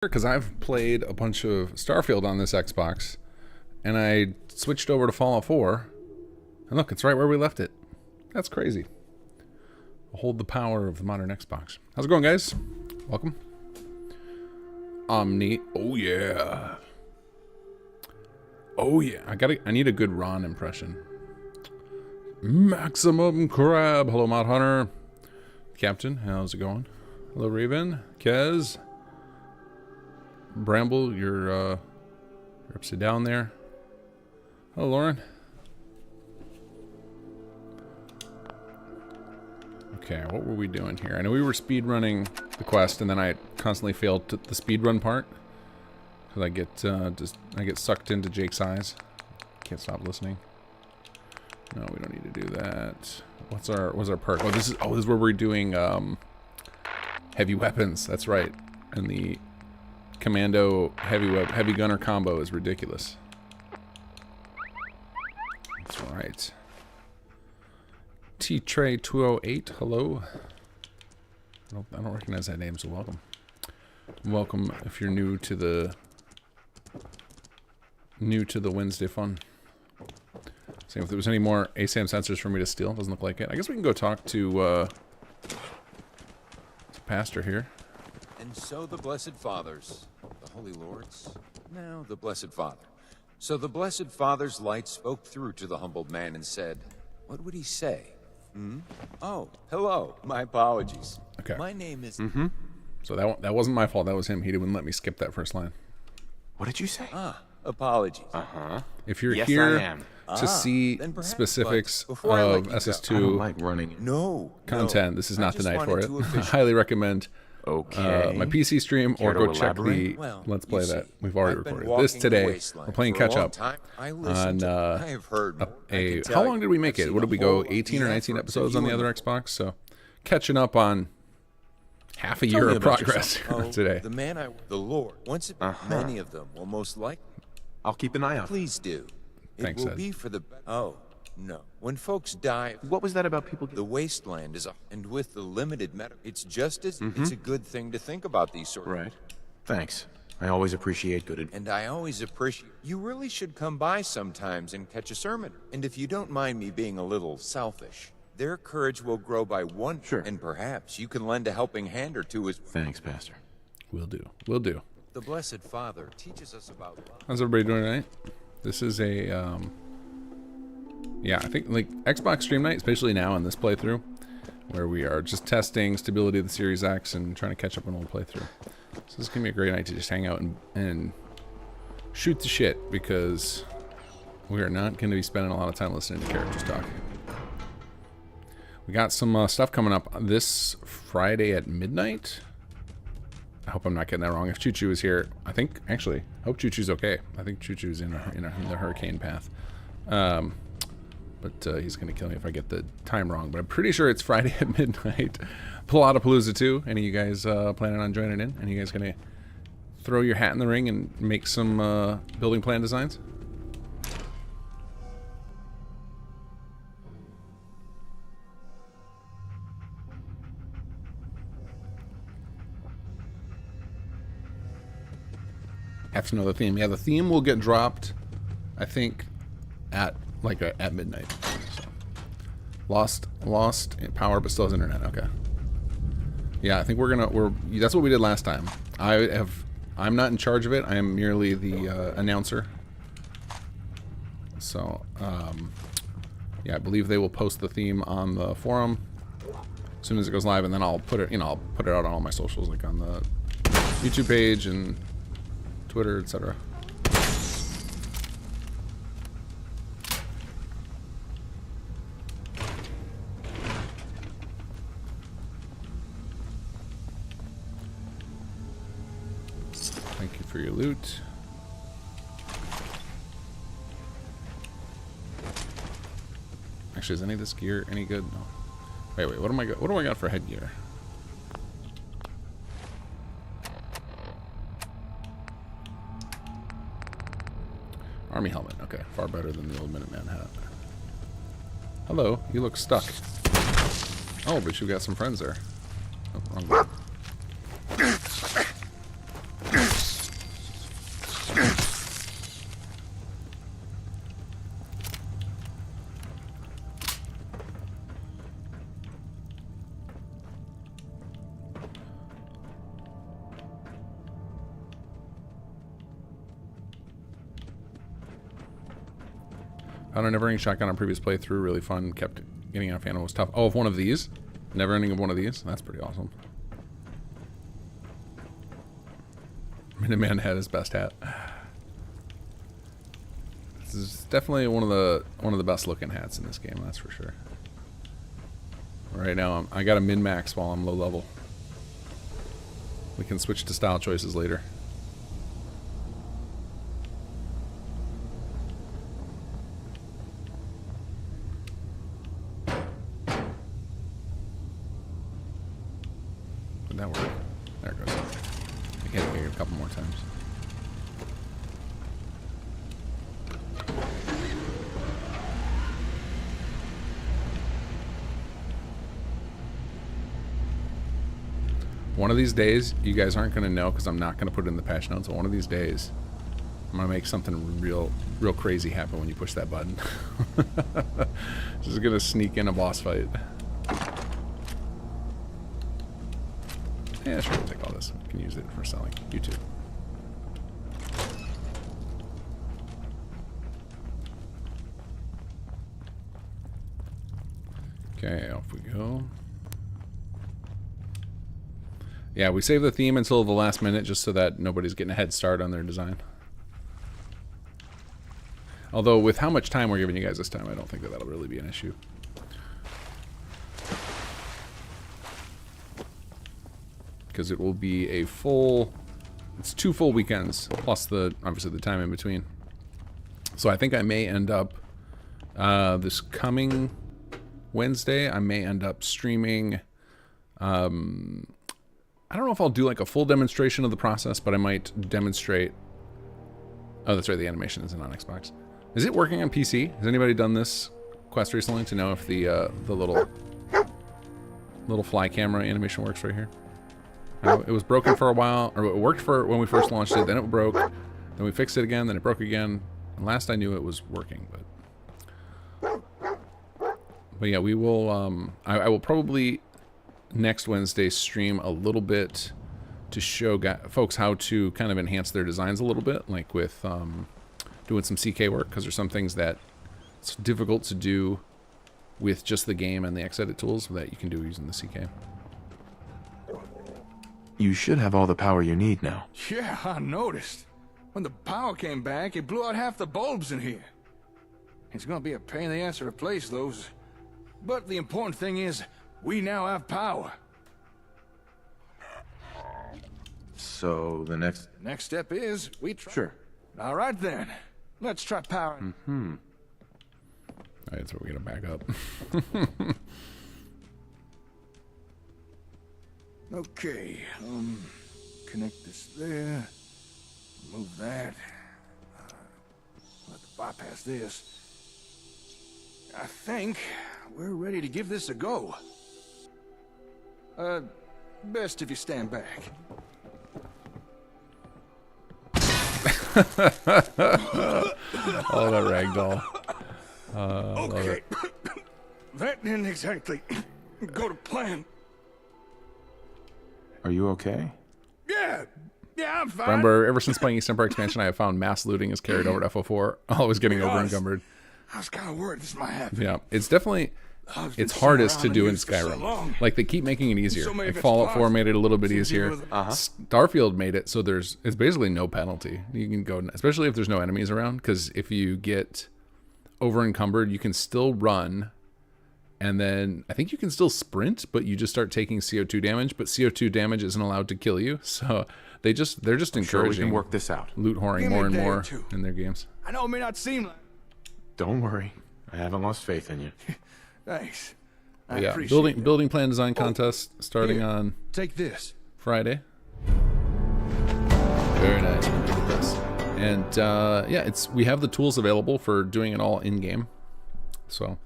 Because I've played a bunch of Starfield on this Xbox, and I switched over to Fallout 4, and look, it's right where we left it. That's crazy. Hold the power of the modern Xbox. How's it going, guys? Welcome. Omni. Oh yeah. Oh yeah. I need a good Ron impression. Maximum Crab. Hello, Mod Hunter. Captain, how's it going? Hello, Raven. Kez. Bramble, you're upside down there. Hello, Lauren. Okay, what were we doing here? I know we were speed running the quest, and then I constantly failed the speed run part because I get sucked into Jake's eyes. Can't stop listening. No, we don't need to do that. What's our perk? Oh, this is where we're doing heavy weapons. That's right, and the Commando heavy gunner combo is ridiculous. That's right. T-Tray 208, hello. I don't recognize that name, so welcome. Welcome if you're new to the Wednesday fun. See if there was any more ASAM sensors for me to steal. Doesn't look like it. I guess we can go talk to Pastor here. And so the Blessed Fathers, the Holy Lords, now the Blessed Father. So the Blessed Father's light spoke through to the humbled man and said, what would he say? Oh, hello, my apologies. Okay. My name is... So that wasn't my fault, that was him. He didn't let me skip that first line. What did you say? Apologies. If you're Yes, here I am. to see then perhaps, specifics but before I let of you go- I don't SS2 like running. No, content, this is not the just night for it. wanted to I officially- highly recommend Okay. my PC stream or Care go to check the elaborate? Well, Let's you Play see, that. We've already I've been recorded this walking the today. wasteland We're playing for a catch long up time. I on listened to- I have heard more. I can tell how you, long did we make I've it? seen What a did we whole go? lot. 18 or The 19 efforts episodes of on you the and other Xbox, so catching up on half a Tell year me of about progress yourself. today. The man the Lord. Once many of them will most likely. I'll keep an eye out. Please do. It Thanks, will Ed. be for the. Oh no! When folks die, What was that about people? the wasteland is and with the limited medical, it's just as it's a good thing to think about these sort of. Right. Thanks. I always appreciate good advice. And I always appreciate. You really should come by sometimes and catch a sermon. And if you don't mind me being a little selfish, their courage will grow by one. Sure. And perhaps you can lend a helping hand or two as. Thanks, Pastor. Will do. Will do. The Blessed Father teaches us about love. How's everybody doing tonight? This is a, yeah, I think like Xbox stream night, especially now in this playthrough, where we are just testing stability of the Series X and trying to catch up on old playthrough. So this is gonna be a great night to just hang out and shoot the shit, because we are not gonna be spending a lot of time listening to characters talk. We got some stuff coming up this Friday at midnight. I hope I'm not getting that wrong. If Choo Choo is here, I think, actually, I hope Choo Choo's okay. I think Choo Choo's in the hurricane path. But he's going to kill me if I get the time wrong. But I'm pretty sure it's Friday at midnight. Pallottapalooza 2. Any of you guys planning on joining in? Any of you guys going to throw your hat in the ring and make some building plan designs? Have to know the theme. Yeah, the theme will get dropped, I think, at at midnight. So. Lost power, but still has internet. Okay. Yeah, I think that's what we did last time. I'm not in charge of it. I am merely the announcer. So, yeah, I believe they will post the theme on the forum as soon as it goes live, and then I'll put it, I'll put it out on all my socials, like on the YouTube page and Twitter, etc. Thank you for your loot. Actually, is any of this gear any good? No. Wait, what do I got for headgear? Army helmet. Okay, far better than the old Minuteman hat. Hello, you look stuck. Oh, but you got some friends there. Oh, wrong one. Found a never-ending shotgun on previous playthrough. Really fun. Kept getting enough ammo was tough. Oh, of one of these? Never-ending of one of these? That's pretty awesome. Minuteman had his best hat. This is definitely one of the best looking hats in this game, that's for sure. Right now, I got a min-max while I'm low level. We can switch to style choices later. Did that work? There it goes. I can't get it a couple more times. One of these days, you guys aren't going to know because I'm not going to put it in the patch notes, but one of these days, I'm going to make something real crazy happen when you push that button. Just going to sneak in a boss fight. Yeah, sure, we'll take all this. We can use it for selling. You too. Okay, off we go. Yeah, we save the theme until the last minute just so that nobody's getting a head start on their design. Although, with how much time we're giving you guys this time, I don't think that that'll really be an issue. Because it will be a full... It's 2 full weekends, plus obviously the time in between. So I think I may end up... this coming Wednesday, I may end up streaming... I don't know if I'll do like a full demonstration of the process, but I might demonstrate... Oh, that's right, the animation isn't on Xbox. Is it working on PC? Has anybody done this quest recently to know if the little fly camera animation works right here? It was broken for a while, or it worked for when we first launched it, then it broke, then we fixed it again, then it broke again. And last I knew it was working, but yeah, we will, I will probably next Wednesday stream a little bit to show folks how to kind of enhance their designs a little bit, like with doing some CK work, because there's some things that it's difficult to do with just the game and the Xedit tools that you can do using the CK. You should have all the power you need now. Yeah, I noticed. When the power came back, it blew out half the bulbs in here. It's gonna be a pain in the ass to replace those. But the important thing is, we now have power. So, the next... Next step is, we try... Sure. All right then. Let's try powering. Mm-hmm. All right, so we're gonna back up. Okay, connect this there. Move that. Let's bypass this. I think we're ready to give this a go. Best if you stand back. Oh, that ragdoll. Okay. That didn't exactly go to plan. Are you okay? Yeah, I'm fine. Remember, ever since playing East Empire Expansion, I have found mass looting is carried over to FO4. Always getting over encumbered. I was kind of worried this might happen. Yeah, it's definitely... It's hardest to do in Skyrim. Like, they keep making it easier. Like, Fallout 4 made it a little bit easier. Starfield made it so it's basically no penalty. You can go, especially if there's no enemies around, because if you get over encumbered, you can still run, and then I think you can still sprint, but you just start taking CO2 damage, but CO2 damage isn't allowed to kill you, so they're just encouraging sure we can work this out. Loot whoring more and more in their games. I know it may not seem like... Don't worry. I haven't lost faith in you. Thanks. Yeah, building plan design contest starting on take this Friday. Very nice. And yeah, we have the tools available for doing it all in game. So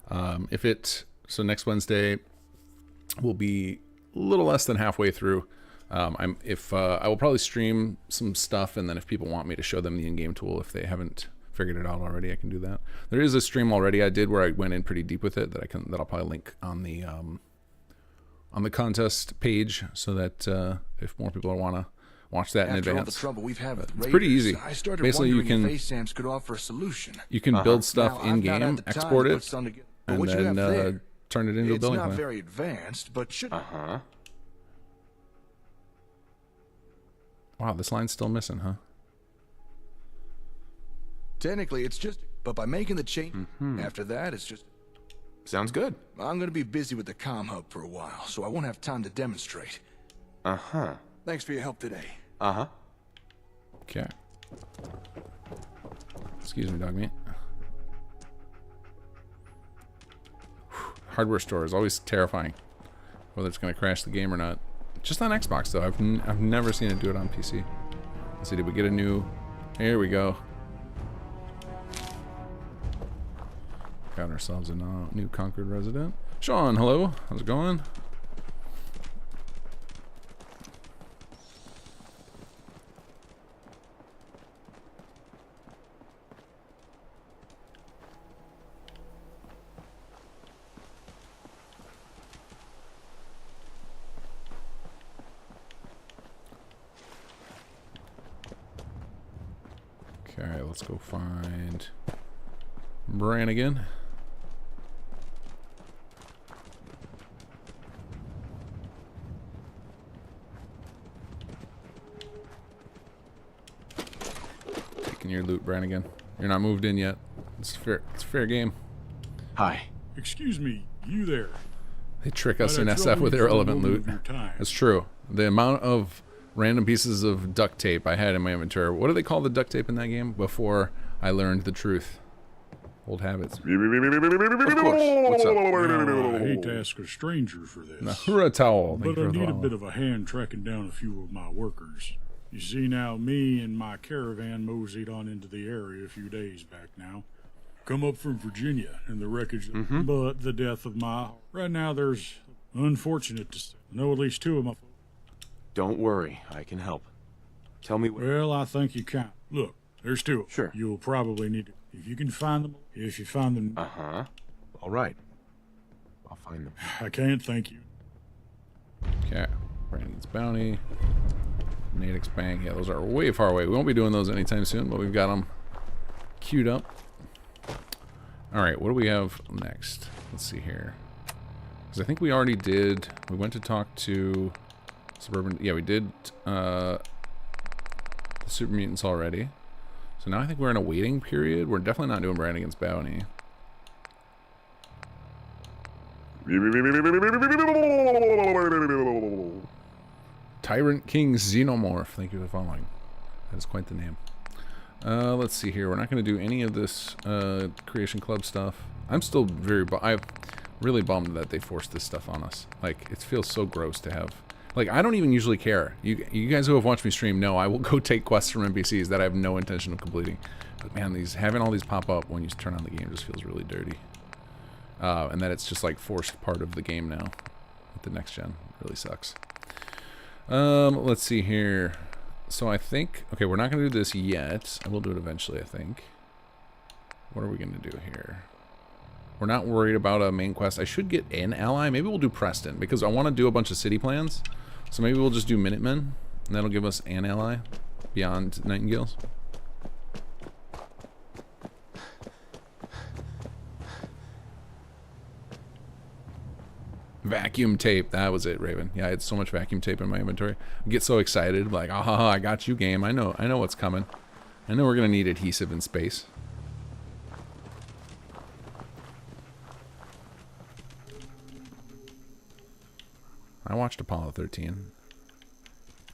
so next Wednesday will be a little less than halfway through. I will probably stream some stuff, and then if people want me to show them the in-game tool, if they haven't figured it out already, I can do that. There is a stream already I did where I went in pretty deep with it that I'll probably link on the contest page, so that if more people want watch that in After all the advance. trouble we've had with It's pretty raiders, easy. I started Basically, you wondering can if ASAMs could offer a solution. you can build stuff Now, in I've not had game, the time export to put it, some together, but and what you have then there, turn it into a it's building not plan. very advanced, but should. Wow, this line's still missing, huh? Technically, it's just. But by making the change, after that, it's just. Sounds good. I'm gonna be busy with the comm hub for a while, so I won't have time to demonstrate. Thanks for your help today. Okay. Excuse me, dog meat. Hardware store is always terrifying, whether it's going to crash the game or not. Just on Xbox, though. I've never seen it do it on PC. Let's see, did we get a new... Here we go. Got ourselves a new Concord resident. Sean, hello. How's it going? Okay, let's go find Brannigan. Taking your loot, Brannigan. You're not moved in yet. It's fair. It's a fair game. Hi. Excuse me, you there. They trick us in I'd SF trouble with you for a irrelevant moment loot. of your time. That's true. The amount of random pieces of duct tape I had in my inventory. What do they call the duct tape in that game? Before I learned the truth. Old habits. Of course. What's up? Now, I hate to ask a stranger for this, Nahura towel. Thank but you I for the need a follow. bit of a hand tracking down a few of my workers. You see now, me and my caravan moseyed on into the area a few days back now. Come up from Virginia and the wreckage, but the death of my... Right now there's, unfortunate to say, I know at least two of my... Don't worry. I can help. Tell me what... Well, I think you can. Look, there's two of them. Sure. You'll probably need to... If you can find them, if you find them... All right. I'll find them. I can't thank you. Okay. Brandon's Bounty. Nadix Bank. Yeah, those are way far away. We won't be doing those anytime soon, but we've got them queued up. Alright, what do we have next? Let's see here. Because I think we already did... We went to talk to... Suburban... Yeah, we did the Super Mutants already. So now I think we're in a waiting period. We're definitely not doing Brannigan's Bounty. Tyrant King Xenomorph. Thank you for following. That is quite the name. Let's see here. We're not going to do any of this Creation Club stuff. I'm still very... I'm really bummed that they forced this stuff on us. Like, it feels so gross to have... Like, I don't even usually care. You guys who have watched me stream know I will go take quests from NPCs that I have no intention of completing. But man, having all these pop up when you turn on the game just feels really dirty. And that it's just like forced part of the game now with the next gen. It really sucks. Let's see here. So I think... Okay, we're not going to do this yet. I will do it eventually, I think. What are we going to do here? We're not worried about a main quest. I should get an ally. Maybe we'll do Preston, because I want to do a bunch of city plans. So maybe we'll just do Minutemen, and that'll give us an ally beyond Nightingales. Vacuum tape. That was it, Raven. Yeah, I had so much vacuum tape in my inventory. I get so excited, like, ah, I got you, game. I know what's coming. I know we're gonna need adhesive in space. I watched Apollo 13.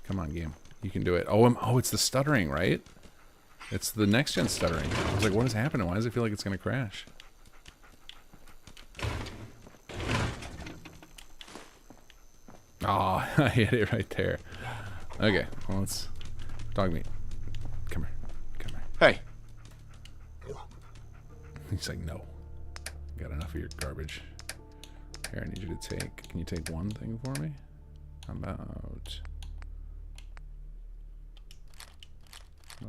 Come on, game. You can do it. Oh, it's the stuttering, right? It's the next gen stuttering. I was like, what is happening? Why does it feel like it's gonna crash? Oh, I hit it right there. Okay, well, let's... Dog meat. Come here. Come here. Hey. He's like, no. Got enough of your garbage. Here, I need you to take... Can you take one thing for me? How about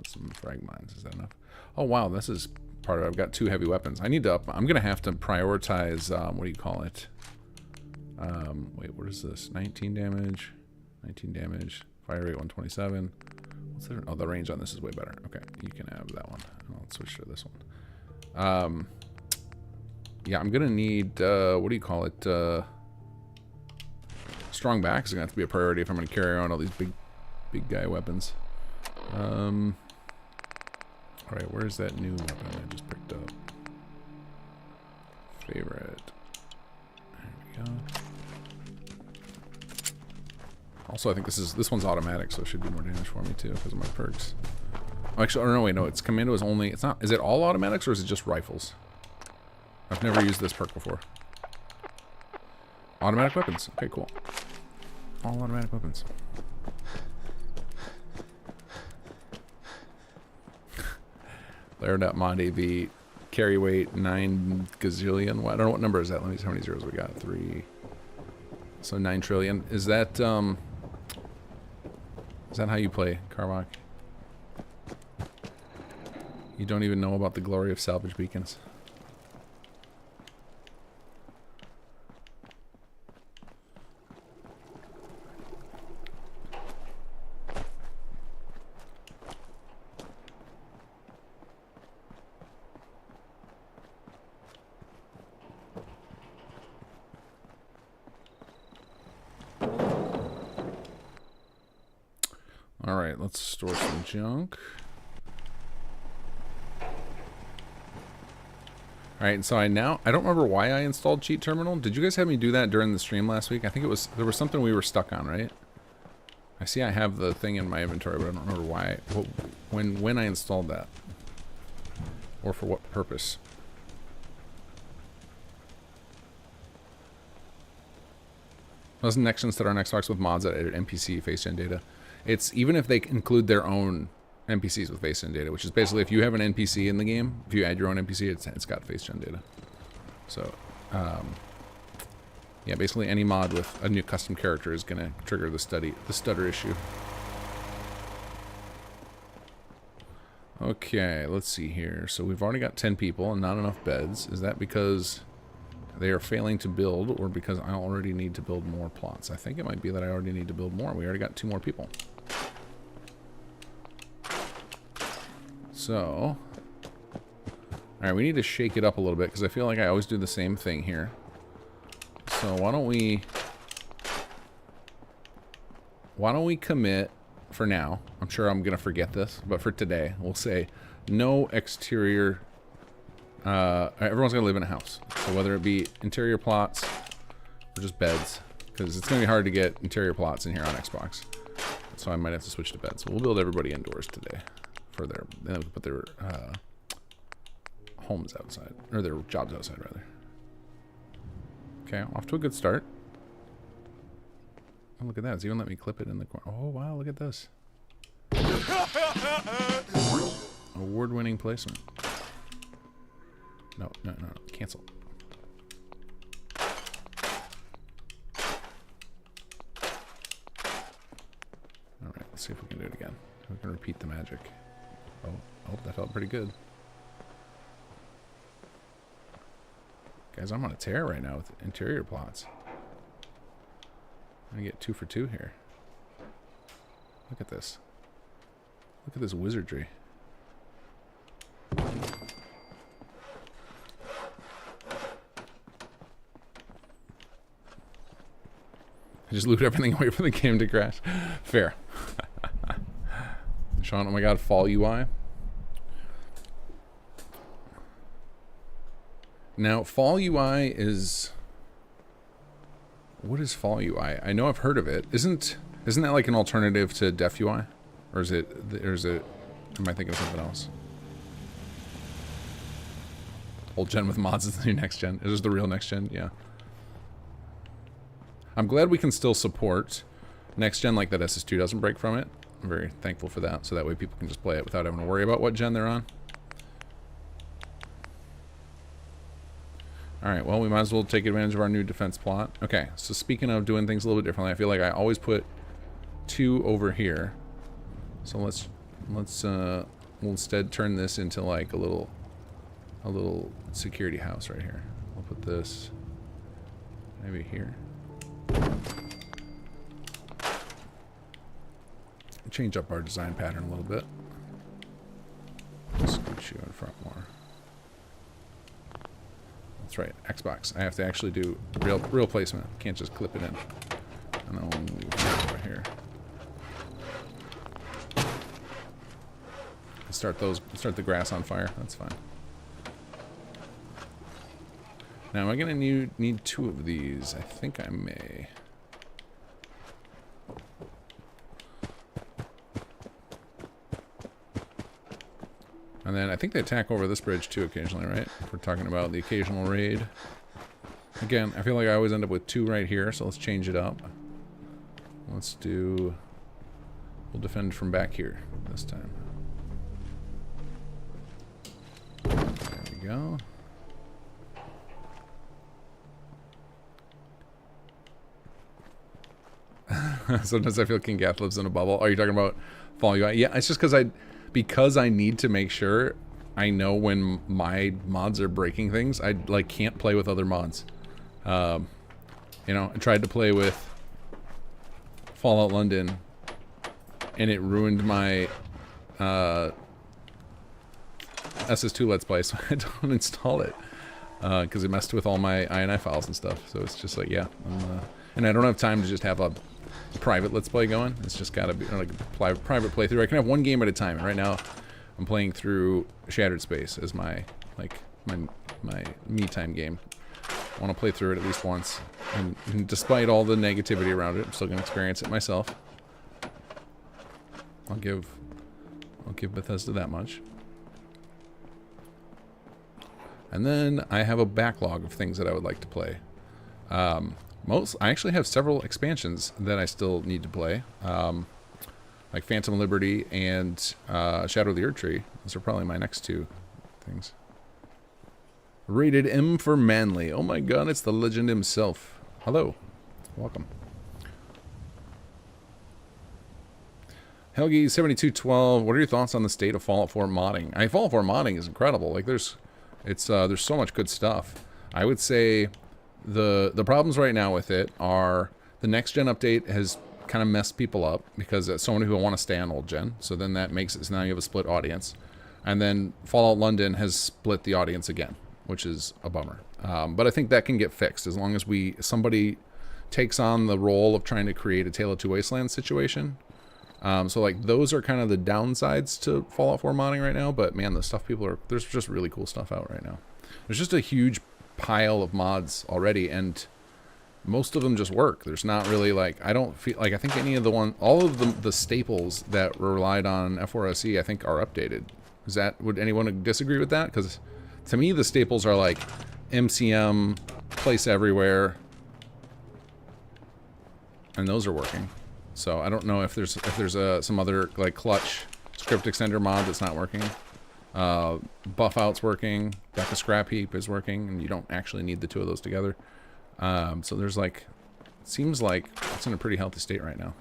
some frag mines. Is that enough? Oh, wow, this is part of it. I've got 2 heavy weapons. I need to up... I'm going to have to prioritize... what do you call it? Wait, what is this? 19 damage. 19 damage. Fire rate 127. What's the, oh, the range on this is way better. Okay, you can have that one. I'll switch to this one. Yeah, I'm gonna need what do you call it? Strong backs is gonna have to be a priority if I'm gonna carry around all these big guy weapons. All right, where's that new weapon I just picked up? Favorite. There we go. Also, I think this one's automatic, so it should do more damage for me too because of my perks. Oh, actually, oh no, wait, no, it's commando is only. It's not. Is it all automatics or is it just rifles? I've never used this perk before. Automatic weapons. Okay, cool. All automatic weapons. Lair.mod AV. Carry weight 9 gazillion. Well, I don't know what number is that. Let me see how many zeros we got. 3. So 9 trillion. Is that how you play, Carvok? You don't even know about the glory of salvage beacons. Alright, let's store some junk. Alright, and so I don't remember why I installed Cheat Terminal. Did you guys have me do that during the stream last week? I think there was something we were stuck on, right? I see I have the thing in my inventory, but I don't remember why, when I installed that. Or for what purpose. Those connections that are on Xbox with mods that edit NPC face gen data. It's even if they include their own NPCs with face gen data, which is basically if you have an NPC in the game, if you add your own NPC, it's got face gen data. So, yeah, basically any mod with a new custom character is gonna trigger the stutter issue. Okay, let's see here. So we've already got 10 people and not enough beds. Is that because they are failing to build, or because I already need to build more plots? I think it might be that I already need to build more. We already got 2 more people. So, alright, we need to shake it up a little bit, because I feel like I always do the same thing here. So why don't we commit for now? I'm sure I'm going to forget this, but for today, we'll say no exterior. Everyone's going to live in a house. So whether it be interior plots or just beds, because it's going to be hard to get interior plots in here on Xbox. So I might have to switch to beds. So we'll build everybody indoors today for their, then we put their homes outside, or their jobs outside rather. Okay, off to a good start. Oh, look at that. It's even let me clip it in the corner. Oh, wow, look at this. Award-winning placement. No, cancel. Alright, let's see if we can do it again. We can repeat the magic. Oh, that felt pretty good. Guys, I'm on a tear right now with interior plots. I'm gonna get 2 for 2 here. Look at this. Look at this wizardry. I just loot everything away for the game to crash. Fair. Sean, oh my god, fall UI. Now, fall UI is... What is fall UI? I know I've heard of it. Isn't that like an alternative to def UI? Or is it... Am I thinking of something else? Old gen with mods is the new next gen. Is this the real next gen? Yeah. I'm glad we can still support next gen, like that SS2 doesn't break from it. I'm very thankful for that, so that way people can just play it without having to worry about what gen they're on. Alright, well, we might as well take advantage of our new defense plot. Okay, so speaking of doing things a little bit differently, I feel like I always put 2 over here. So we'll instead turn this into like a little security house right here. We'll put this maybe here. change up our design pattern a little bit. Scoot you in front more. That's right, Xbox. I have to actually do real placement. Can't just clip it in. And then we'll move over here. Start the grass on fire. That's fine. Now, am I gonna need 2 of these? I think I may. And then I think they attack over this bridge too occasionally, right? If we're talking about the occasional raid. Again, I feel like I always end up with 2 right here, so let's change it up. Let's do... We'll defend from back here this time. There we go. Sometimes I feel kinggath lives in a bubble. Are you talking about Fall UI? Yeah, it's just because I need to make sure I know when my mods are breaking things. I like can't play with other mods. You know, I tried to play with Fallout London, and it ruined my SS2 Let's Play, so I don't install it because it messed with all my INI files and stuff. So it's just like, yeah, and I don't have time to just have a private Let's Play going. It's just got to be like a private playthrough. I can have one game at a time. And right now, I'm playing through Shattered Space as my me time game. I want to play through it at least once, and despite all the negativity around it, I'm still gonna experience it myself. I'll give Bethesda that much. And then I have a backlog of things that I would like to play. I actually have several expansions that I still need to play, like Phantom Liberty and Shadow of the Erdtree. Those are probably my next 2 things. Rated M for Manly. Oh my god, it's the legend himself. Hello. Welcome. Helgi7212, what are your thoughts on the state of Fallout 4 modding? Fallout 4 modding is incredible. Like there's so much good stuff. I would say the problems right now with it are the next gen update has kind of messed people up because it's someone who want to stay on old gen. So then that makes it so now you have a split audience. And then Fallout London has split the audience again, which is a bummer. But I think that can get fixed as long as somebody takes on the role of trying to create a Tale of Two Wastelands situation. So like those are kind of the downsides to Fallout 4 modding right now. But man, the stuff there's just really cool stuff out right now. There's just a huge pile of mods already, and most of them just work. There's not really like, I don't feel like, I think all of the staples that relied on F4SE I think are updated. Would anyone disagree with that? Because to me the staples are like MCM, Place Everywhere, and those are working. So I don't know if there's some other like clutch script extender mod that's not working. Buff out's working, Back to Scrap Heap is working, and you don't actually need the 2 of those together. So there's like, it seems like it's in a pretty healthy state right now.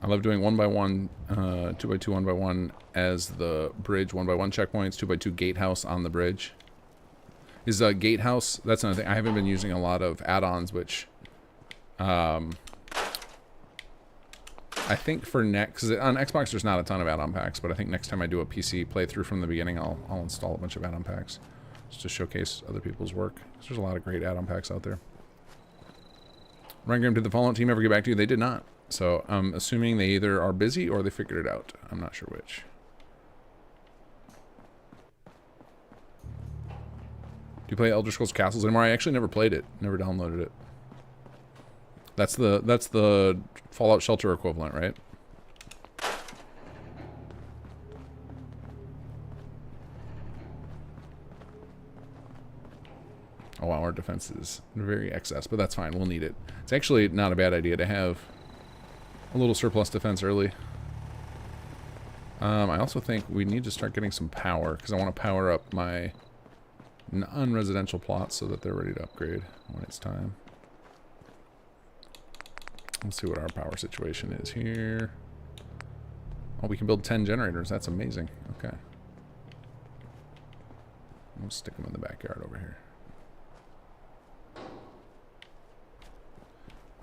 I love doing 1x1, 2x2, 1x1 as the bridge, 1x1 checkpoints, 2x2 gatehouse on the bridge. Is gatehouse, that's another thing. I haven't been using a lot of add-ons, which I think for next, because on Xbox there's not a ton of add-on packs, but I think next time I do a PC playthrough from the beginning, I'll install a bunch of add-on packs just to showcase other people's work. There's a lot of great add-on packs out there. Rangram, did the Fallout team ever get back to you? They did not. So I'm assuming they either are busy or they figured it out. I'm not sure which. Do you play Elder Scrolls Castles anymore? I actually never played it. Never downloaded it. That's the Fallout Shelter equivalent, right? Oh wow, our defense is very excess, but that's fine. We'll need it. It's actually not a bad idea to have a little surplus defense early. I also think we need to start getting some power, because I want to power up my non-residential plots so that they're ready to upgrade when it's time. Let's see what our power situation is here. Oh, we can build 10 generators. That's amazing. Okay. We'll stick them in the backyard over here.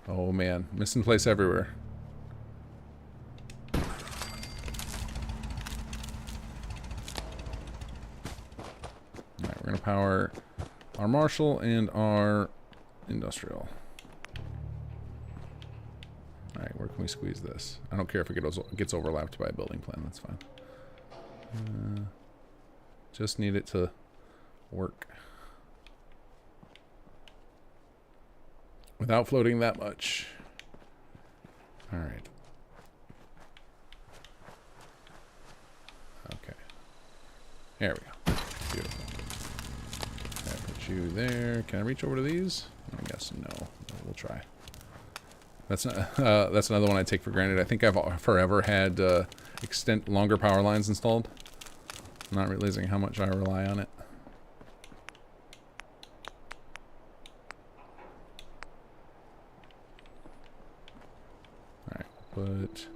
Oh man, missing place everywhere. Alright, we're gonna power our Marshall and our Industrial. Alright, where can we squeeze this? I don't care if it gets overlapped by a building plan, that's fine. Just need it to work. Without floating that much. Alright. Okay. There we go. Beautiful. Okay, put you there. Can I reach over to these? I guess no. We'll try. That's not, that's another one I take for granted. I think I've forever had longer power lines installed. I'm not realizing how much I rely on it. But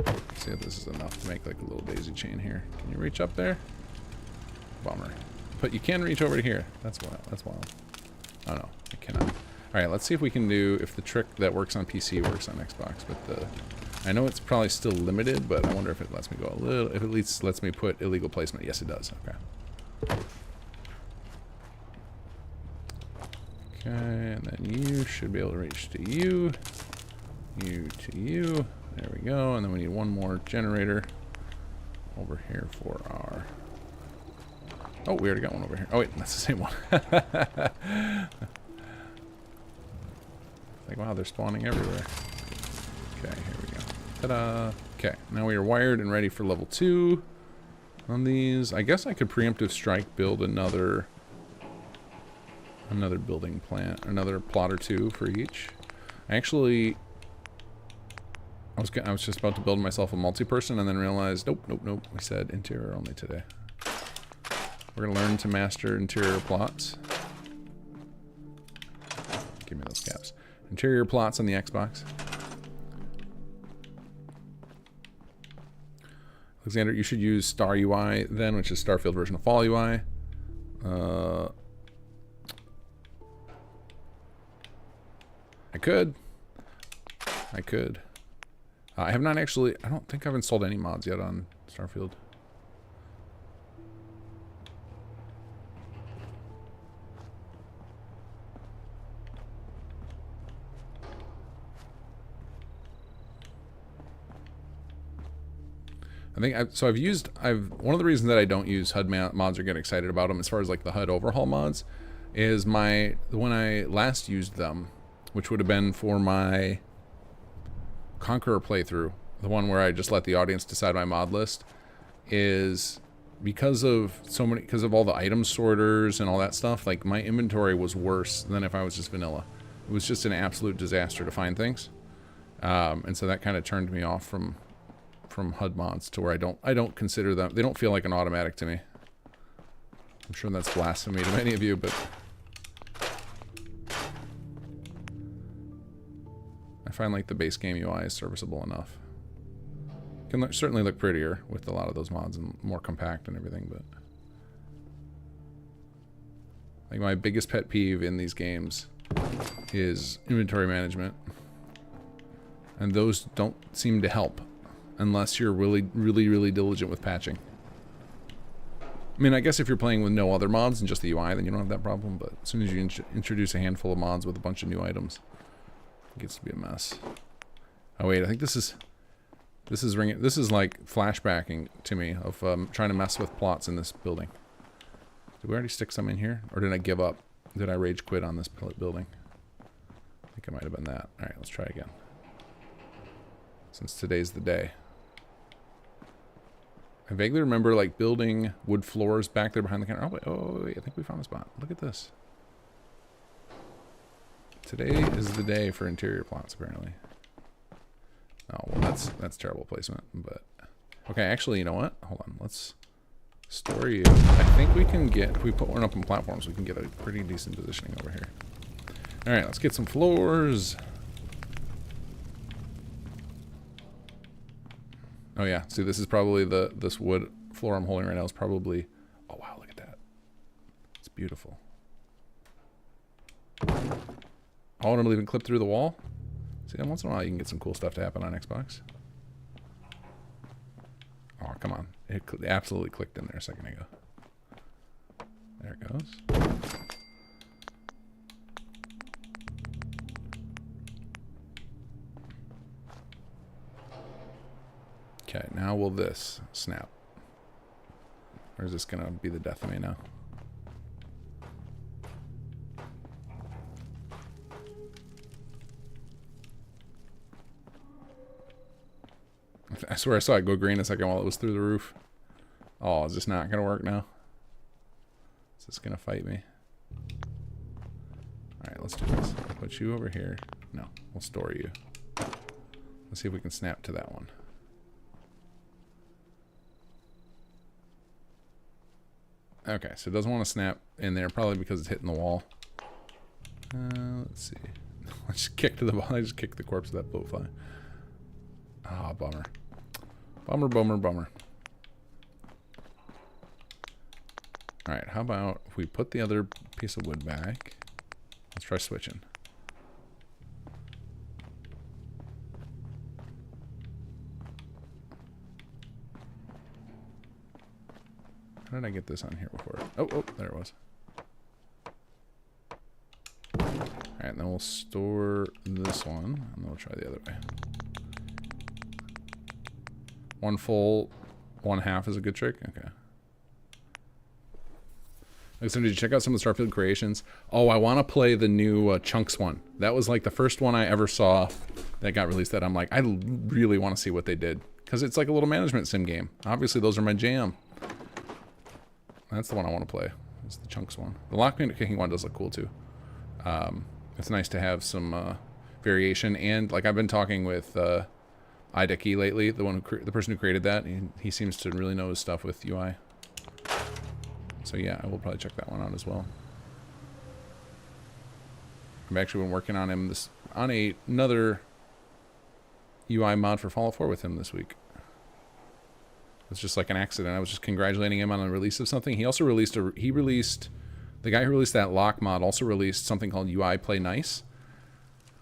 let's see if this is enough to make like a little daisy chain here. Can you reach up there? Bummer. But you can reach over to here. That's wild. That's wild. Oh no, I cannot. All right, let's see if we can do if the trick that works on PC works on Xbox. But I know it's probably still limited, but I wonder if it lets me go a little. If it at least lets me put illegal placement. Yes, it does. Okay. Okay, and then you should be able to reach to you. You to you. There we go. And then we need one more generator over here for our... Oh, we already got one over here. Oh, wait, that's the same one. Like, wow, they're spawning everywhere. Okay, here we go. Ta-da! Okay, now we are wired and ready for level 2 on these. I guess I could preemptive strike build another building plant, another plot or two for each. Actually... I was just about to build myself a multi-person and then realized, nope. We said interior only today. We're going to learn to master interior plots. Give me those caps. Interior plots on the Xbox. Alexander, you should use Star UI then, which is Starfield version of Fall UI. I could. I have not actually... I don't think I've installed any mods yet on Starfield. I think one of the reasons that I don't use HUD mods or get excited about them as far as like the HUD overhaul mods is when I last used them, which would have been for my Conqueror playthrough, the one where I just let the audience decide my mod list, is because of all the item sorters and all that stuff, like my inventory was worse than if I was just vanilla. It was just an absolute disaster to find things. And so that kind of turned me off from HUD mods to where I don't consider them, they don't feel like an automatic to me. I'm sure that's blasphemy to many of you, but I find like the base game UI is serviceable enough. Can certainly look prettier with a lot of those mods and more compact and everything, but like my biggest pet peeve in these games is inventory management, and those don't seem to help unless you're really diligent with patching. I mean, I guess if you're playing with no other mods and just the UI, then you don't have that problem, but as soon as you introduce a handful of mods with a bunch of new items, it gets to be a mess. Oh wait, I think this is like flashbacking to me of trying to mess with plots in this building. Did we already stick some in here? Or did I give up? Did I rage quit on this building? I think it might have been that. Alright, let's try again. Since today's the day. I vaguely remember like building wood floors back there behind the counter. Oh wait, I think we found a spot. Look at this. Today is the day for interior plots, apparently. Oh, well, that's terrible placement, but... Okay, actually, you know what? Hold on, let's store you. I think we can get... If we put one up on platforms, we can get a pretty decent positioning over here. Alright, let's get some floors. Oh yeah, see, this is probably this wood floor I'm holding right now is probably... Oh wow, look at that. Beautiful. Oh, and it'll even clip through the wall. See, once in a while you can get some cool stuff to happen on Xbox. Oh, come on. It absolutely clicked in there a second ago. There it goes. Okay, now will this snap? Or is this going to be the death of me now? I swear I saw it go green a second while it was through the roof. Oh, is this not going to work now? Is this going to fight me? Alright, let's do this. I'll put you over here. No, we'll store you. Let's see if we can snap to that one. Okay, so it doesn't want to snap in there, probably because it's hitting the wall. Let's see. I just kicked the ball. I just kicked the corpse of that blowfly. Ah, bummer. Bummer, bummer, bummer. Alright, how about if we put the other piece of wood back? Let's try switching. How did I get this on here before? Oh, there it was. Alright, and then we'll store this one, and then we'll try the other way. One full, one half is a good trick? Okay. So did you check out some of the Starfield creations? Oh, I want to play the new Chunks one. That was like the first one I ever saw that got released that I'm like, I really want to see what they did. Because it's like a little management sim game. Obviously, those are my jam. That's the one I want to play. It's the Chunks one. The lock kicking one does look cool too. It's nice to have some variation. And like I've been talking with Ideki lately, the person who created that. He seems to really know his stuff with UI. So yeah, I will probably check that one out as well. I've actually been working on him another UI mod for Fallout 4 with him this week. It's just like an accident. I was just congratulating him on the release of something. He also released the guy who released that lock mod also released something called UI Play Nice,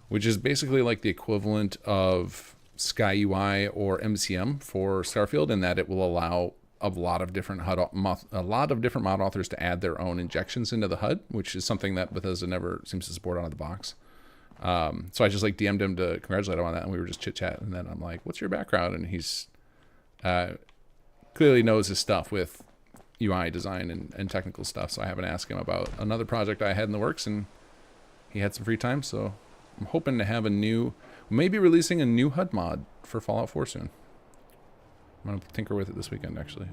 which is basically like the equivalent of Sky UI or MCM for Starfield, in that it will allow a lot of different mod authors to add their own injections into the HUD, which is something that Bethesda never seems to support out of the box. So I just like DM'd him to congratulate him on that, and we were just chit-chatting, and then I'm like, what's your background? And he's clearly knows his stuff with UI design and technical stuff, so I happened to ask him about another project I had in the works, and he had some free time, so I'm hoping to have maybe releasing a new HUD mod for Fallout 4 soon. I'm going to tinker with it this weekend, actually.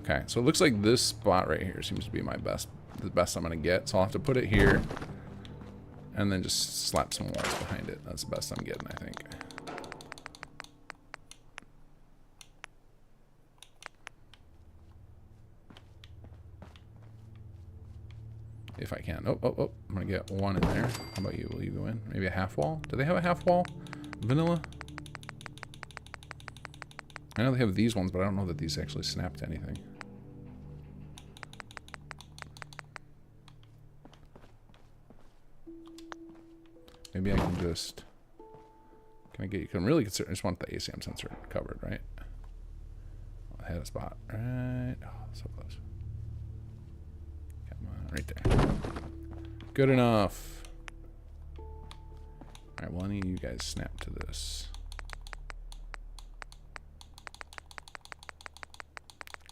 Okay, so it looks like this spot right here seems to be the best I'm going to get. So I'll have to put it here and then just slap some walls behind it. That's the best I'm getting, I think. If I can. Oh, I'm going to get one in there. How about you? Will you go in? Maybe a half wall? Do they have a half wall? Vanilla? I know they have these ones, but I don't know that these actually snap to anything. Maybe I can just... Can I get you... I'm really concerned. I just want the ASM sensor covered, right? I had a spot. Right. Oh, so close. Come on, right there. Good enough. Alright, well, any of you guys snap to this.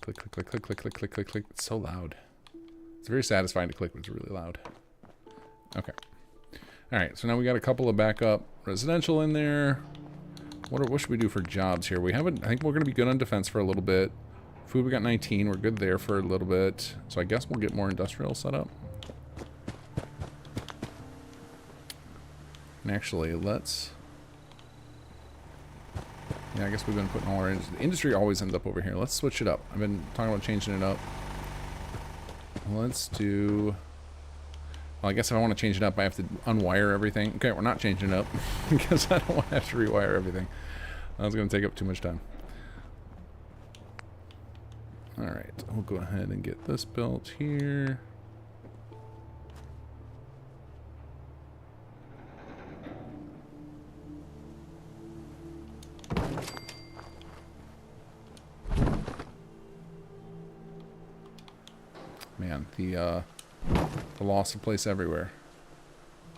Click, click, click, click, click, click, click, click, click. It's so loud. It's very satisfying to click, but it's really loud. Okay. Alright, so now we got a couple of backup residential in there. What should we do for jobs here? I think we're going to be good on defense for a little bit. Food, we got 19. We're good there for a little bit. So I guess we'll get more industrial set up. And actually, let's... Yeah, I guess we've been putting all our industry always ends up over here. Let's switch it up. I've been talking about changing it up. Let's do... Well, I guess if I want to change it up, I have to unwire everything. Okay, we're not changing it up because I don't want to have to rewire everything. That's going to take up too much time. Alright, we'll go ahead and get this built here. Man, the loss of place everywhere.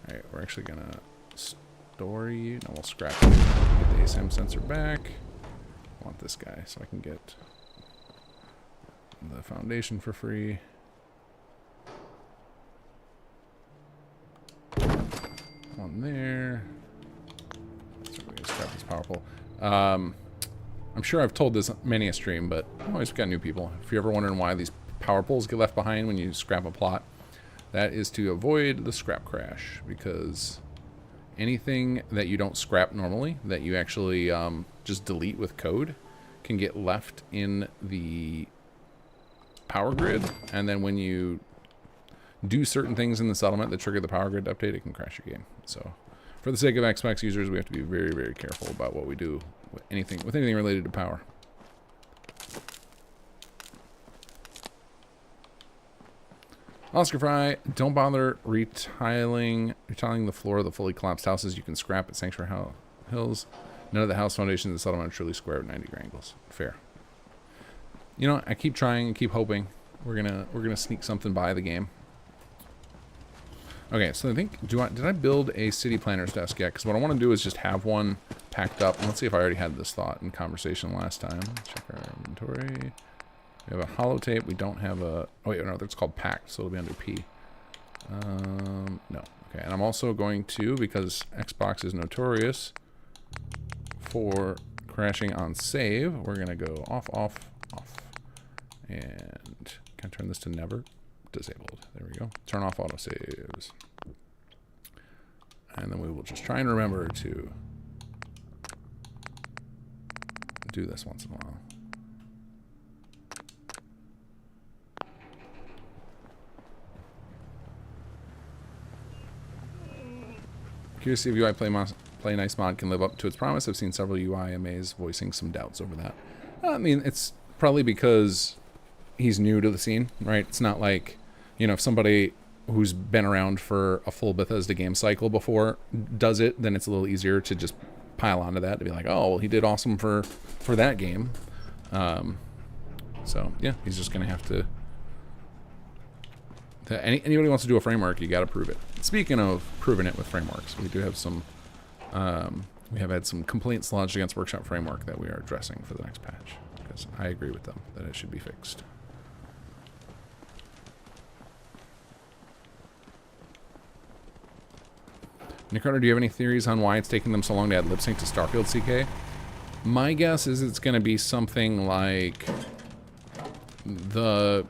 Alright, we're actually gonna store you. No, we'll scrap it. Get the ASM sensor back. I want this guy so I can get the foundation for free. One there. So we're gonna scrap this power pole. I'm sure I've told this many a stream, but always got new people. If you're ever wondering why these power poles get left behind when you scrap a plot, that is to avoid the scrap crash, because anything that you don't scrap normally, that you actually just delete with code, can get left in the power grid, and then when you do certain things in the settlement that trigger the power grid update, it can crash your game. So for the sake of Xbox users, we have to be very, very careful about what we do with anything related to power. Oscar Fry, don't bother retiling the floor of the fully collapsed houses. You can scrap at Sanctuary Hills. None of the house foundations of the settlement are truly square at 90 angles. Fair. You know, I keep trying and keep hoping we're gonna sneak something by the game. Okay, so I think did I build a city planner's desk yet? Because what I want to do is just have one packed up. And let's see if I already had this thought in conversation last time. Check our inventory. We have a holotape. We don't have a... Oh, wait, no, that's called packed, so it'll be under P. No. Okay, and I'm also going to, because Xbox is notorious for crashing on save, we're going to go off, off, off. And can I turn this to never? Disabled. There we go. Turn off autosaves. And then we will just try and remember to do this once in a while. Curious to see if UI Play Nice mod can live up to its promise. I've seen several UI MAs voicing some doubts over that. I mean, it's probably because he's new to the scene, right? It's not like, you know, if somebody who's been around for a full Bethesda game cycle before does it, then it's a little easier to just pile onto that to be like, oh, well, he did awesome for that game. So yeah, he's just gonna have to. Anybody who wants to do a framework, you got to prove it. Speaking of proving it with frameworks, we do have some. We have had some complaints lodged against Workshop Framework that we are addressing for the next patch, because I agree with them that it should be fixed. Nick Carter, do you have any theories on why it's taking them so long to add lip sync to Starfield CK? My guess is it's going to be something like the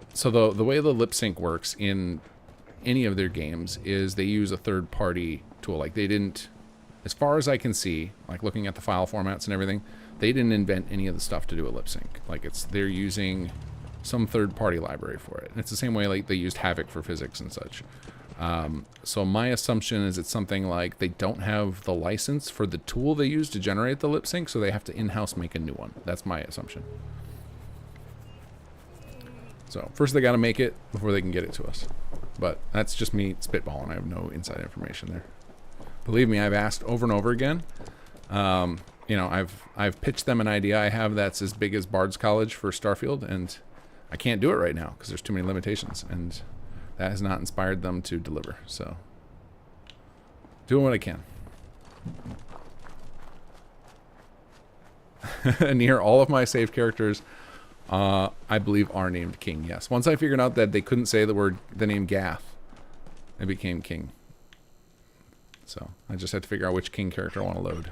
way the lip sync works in any of their games is they use a third party tool. Like they didn't, as far as I can see, like looking at the file formats and everything, they didn't invent any of the stuff to do a lip sync. Like they're using some third party library for it. And it's the same way like they used Havoc for physics and such. So my assumption is it's something like they don't have the license for the tool they use to generate the lip sync, so they have to in-house make a new one. That's my assumption. So first they got to make it before they can get it to us. But that's just me spitballing. I have no inside information there. Believe me, I've asked over and over again. You know, I've pitched them an idea I have that's as big as Bard's College for Starfield, and I can't do it right now because there's too many limitations, and that has not inspired them to deliver. So, doing what I can. Near all of my saved characters, I believe, are named King. Yes. Once I figured out that they couldn't say the name Gath, it became King. So I just had to figure out which King character I want to load.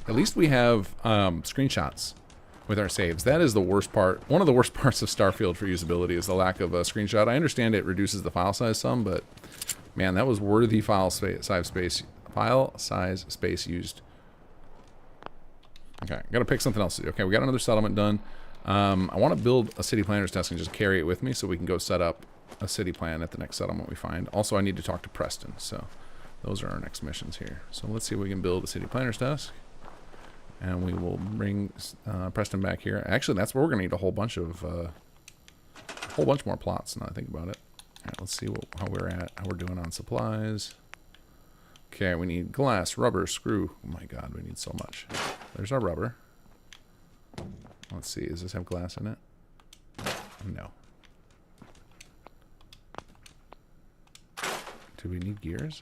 At least we have screenshots with our saves. That is the worst part. One of the worst parts of Starfield for usability is the lack of a screenshot. I understand it reduces the file size some, but man, that was worthy file size space used. Okay, gotta pick something else to do. Okay, we got another settlement done. I want to build a city planner's desk and just carry it with me so we can go set up a city plan at the next settlement we find. Also, I need to talk to Preston, so those are our next missions here. So let's see if we can build a city planner's desk. And we will bring Preston back here. Actually, that's where we're gonna need a whole bunch more plots. Now I think about it. All right, let's see how we're doing on supplies. Okay, we need glass, rubber, screw. Oh my God, we need so much. There's our rubber. Let's see, does this have glass in it? No. Do we need gears?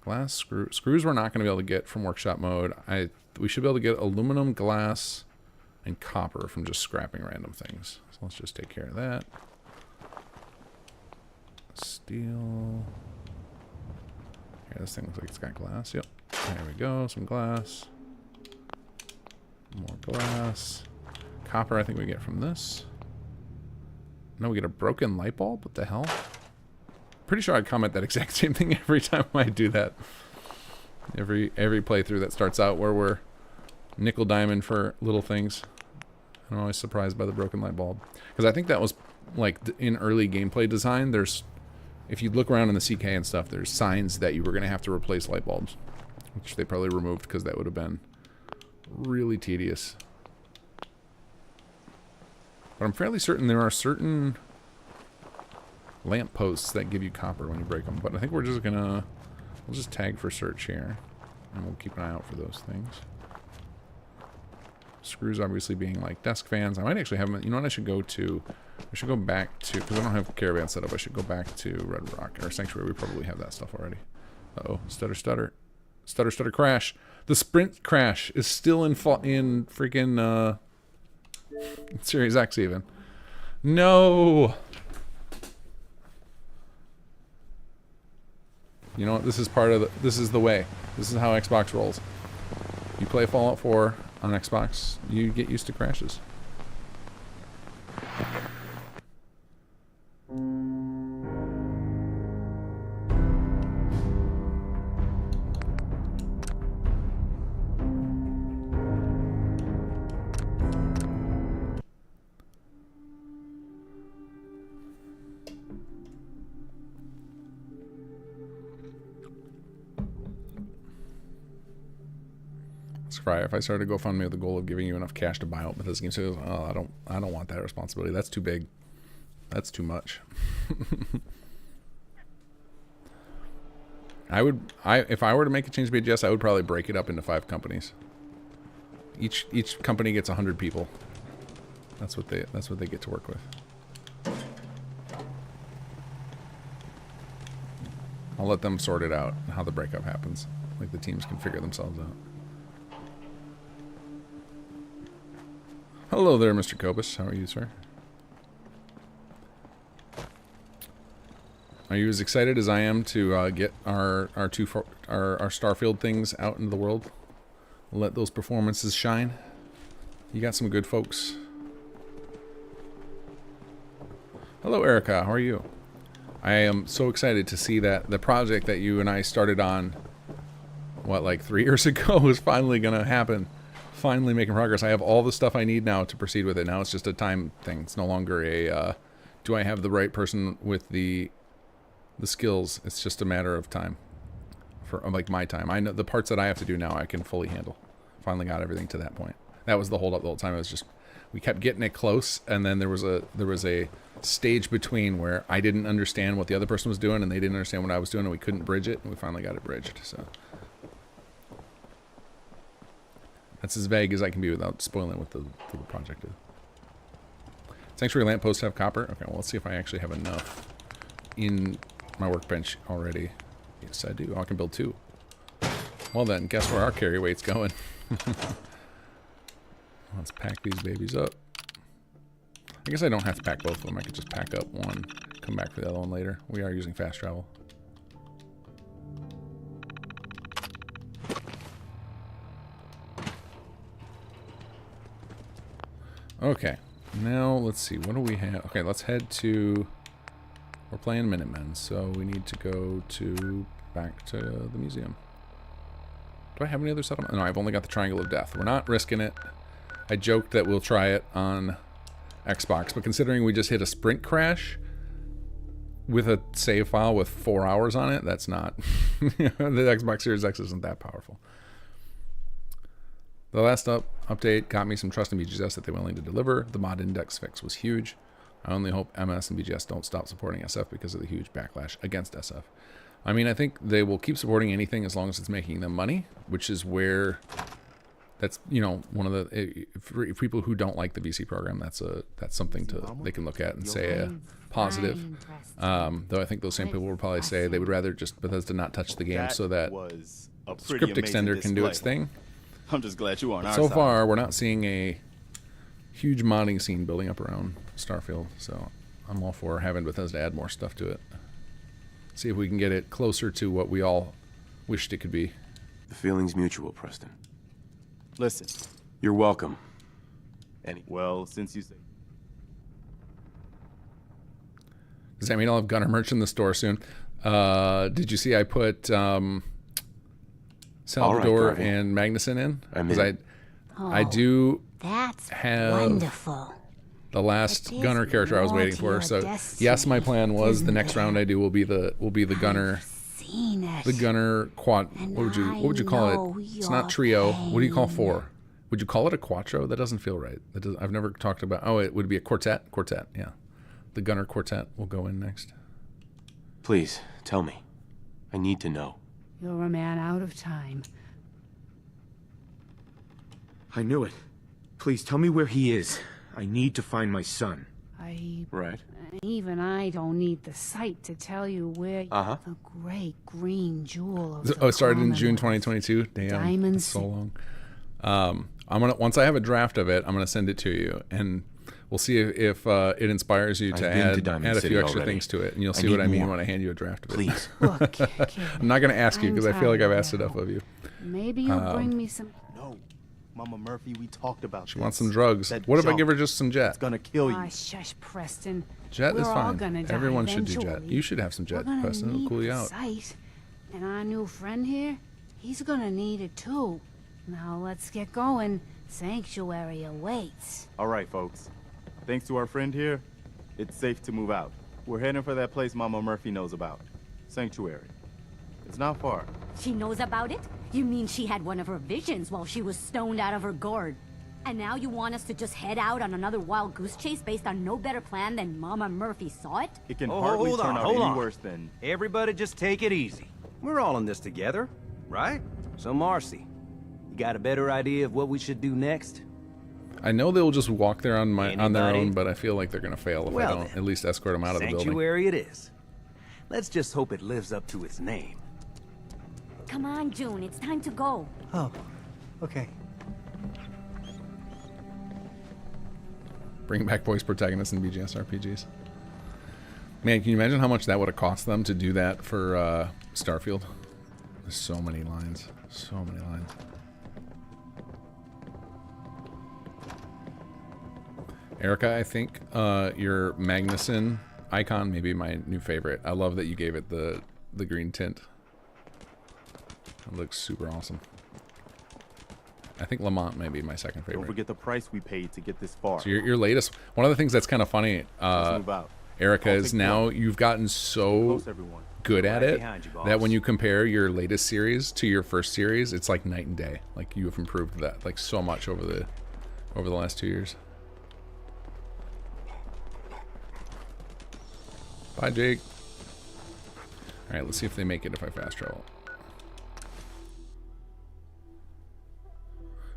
Glass, screws we're not going to be able to get from workshop mode. We should be able to get aluminum, glass, and copper from just scrapping random things. So let's just take care of that. Steel. Yeah, this thing looks like it's got glass. Yep. There we go. Some glass. More glass. Copper I think we get from this. No, we get a broken light bulb? What the hell? Pretty sure I comment that exact same thing every time I do that. Every playthrough that starts out where we're nickel diamond for little things. I'm always surprised by the broken light bulb. Because I think that was like in early gameplay design, if you look around in the CK and stuff, there's signs that you were going to have to replace light bulbs. Which they probably removed because that would have been really tedious. But I'm fairly certain there are certain lamp posts that give you copper when you break them. But I think we're just gonna... We'll just tag for search here. And we'll keep an eye out for those things. Screws obviously being like desk fans. I might actually have them... You know what I should go to? I should go back to... Because I don't have caravan set up. I should go back to Red Rock. Or Sanctuary. We probably have that stuff already. Uh-oh. Stutter, stutter. Stutter, stutter, crash. The sprint crash is still in freaking... Series X even. No! You know what? This is part of the... This is the way. This is how Xbox rolls. You play Fallout 4 on Xbox, you get used to crashes. If I started a GoFundMe with the goal of giving you enough cash to buy out Bethesda games, so oh, I don't want that responsibility. That's too big. That's too much. If I were to make a change to BGS, I would probably break it up into 5 companies. Each company gets 100 people. That's what they get to work with. I'll let them sort it out, how the breakup happens. Like the teams can figure themselves out. Hello there, Mr. Kobus. How are you, sir? Are you as excited as I am to get our Starfield things out into the world? Let those performances shine. You got some good folks. Hello, Erica. How are you? I am so excited to see that the project that you and I started on, what, like 3 years ago, is finally going to happen. Finally making progress. I have all the stuff I need now to proceed with it. Now it's just a time thing. It's no longer a, do I have the right person with the skills? It's just a matter of time. For like my time. I know the parts that I have to do now I can fully handle. Finally got everything to that point. That was the hold up the whole time. It was just, we kept getting it close, and then there was a stage between where I didn't understand what the other person was doing and they didn't understand what I was doing, and we couldn't bridge it, and we finally got it bridged. So that's as vague as I can be without spoiling what the project is. Sanctuary lampposts have copper. Okay, well, let's see if I actually have enough in my workbench already. Yes, I do. Oh, I can build 2. Well then, guess where our carry weight's going. Let's pack these babies up. I guess I don't have to pack both of them. I could just pack up one, come back for the other one later. We are using fast travel. Okay, now let's see, what do we have? Okay, let's head to, we're playing Minutemen, so we need to go back to the museum. Do I have any other settlement? No, I've only got the Triangle of Death. We're not risking it. I joked that we'll try it on Xbox, but considering we just hit a sprint crash with a save file with 4 hours on it, that's not, the Xbox Series X isn't that powerful. The last update got me some trust in BGS that they're willing to deliver. The mod index fix was huge. I only hope MS and BGS don't stop supporting SF because of the huge backlash against SF. I mean, I think they will keep supporting anything as long as it's making them money, which is where that's, you know, one of the for people who don't like the VC program, that's something they can look at and say a positive. Though I think those same people will probably say they would rather just Bethesda not touch the game so that was a pretty script extender can do its thing. I'm just glad you are on our So side. far, we're not seeing a huge modding scene building up around Starfield, so I'm all for having Bethesda add more stuff to it. See if we can get it closer to what we all wished it could be. The feeling's mutual, Preston. Listen, You're welcome. well, since you say... Does that mean I'll have Gunner merch in the store soon? Did you see I put Salvador Garvey. and Magnuson in? I'm Because in. I do That's have wonderful. the last It Gunner is character I was more waiting to for. your So destiny, yes, my plan was the isn't next it? round I do will be the Gunner. Seen it. The Gunner quad. And What would you call know it? It's your not trio. What do you call pain. 4? Would you call it a quattro? That doesn't feel right. I've never talked about. Oh, it would be a quartet. Quartet. Yeah, the Gunner quartet will go in next. Please, tell me. I need to know. You're a man out of time. I knew it. Please tell me where he is. I need to find my son. Right. Even I don't need the sight to tell you where Uh-huh. the great green jewel of Oh, it started in the June Commonwealth. 2022. Damn, Diamond that's so long. I'm gonna once I have a draft of it, I'm gonna send it to you, and we'll see if it inspires you to I've been to add Diamond a City few extra already. things to it, and you'll I see what need I mean more. when I hand you a draft of it. Please. Look, kid, I'm not gonna ask you because I feel like I've tired asked now. enough of you. Maybe you'll bring me some. No, Mama Murphy, we talked about She wants some drugs. That What if I junk give her just some jet? It's gonna kill you. Ah, shush, Preston. Jet We're is all fine. gonna die Everyone should do jet. eventually. You should have some We're jet, gonna Preston. It'll need cool you the out. sight. And our new friend here, he's gonna need it too. Now let's get going. Sanctuary awaits. All right, folks. Thanks to our friend here, it's safe to move out. We're heading for that place Mama Murphy knows about. Sanctuary. It's not far. She knows about it? You mean she had one of her visions while she was stoned out of her gourd? And now you want us to just head out on another wild goose chase based on no better plan than Mama Murphy saw it? It can Oh, hardly hold turn on, out hold any on. worse than... Everybody just take it easy. We're all in this together, right? So Marcy, you got a better idea of what we should do next? I know they'll just walk there on their Anybody? own, but I feel like they're gonna fail if I Well don't then, at least escort them out of the building. Sanctuary it is. Let's just hope it lives up to its name. Come on, June, it's time to go. Oh, okay. Bring back voice protagonists in BGS RPGs. Man, can you imagine how much that would have cost them to do that for Starfield? There's so many lines. So many lines. Erica, I think your Magnuson icon may be my new favorite. I love that you gave it the green tint. It looks super awesome. I think Lamont may be my second favorite. Don't forget the price we paid to get this far. So your latest, one of the things that's kind of funny, Let's move out. Erica, I'll is take you now up. you've gotten Get so close, everyone. good at Right it behind you, boss. that when you compare your latest series to your first series, it's like night and day. Like you have improved that like so much over the last 2 years. Bye, Jake. All right, let's see if they make it if I fast travel.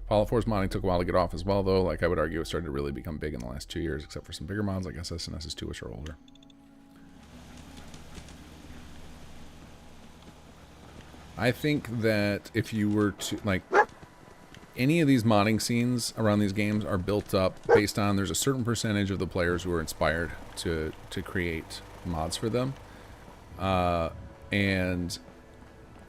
Fallout 4's modding took a while to get off as well, though. Like I would argue, it started to really become big in the last 2 years, except for some bigger mods like SSNS's 2, which are older. I think that if you were to like any of these modding scenes around these games are built up based on there's a certain percentage of the players who are inspired to create mods for them, and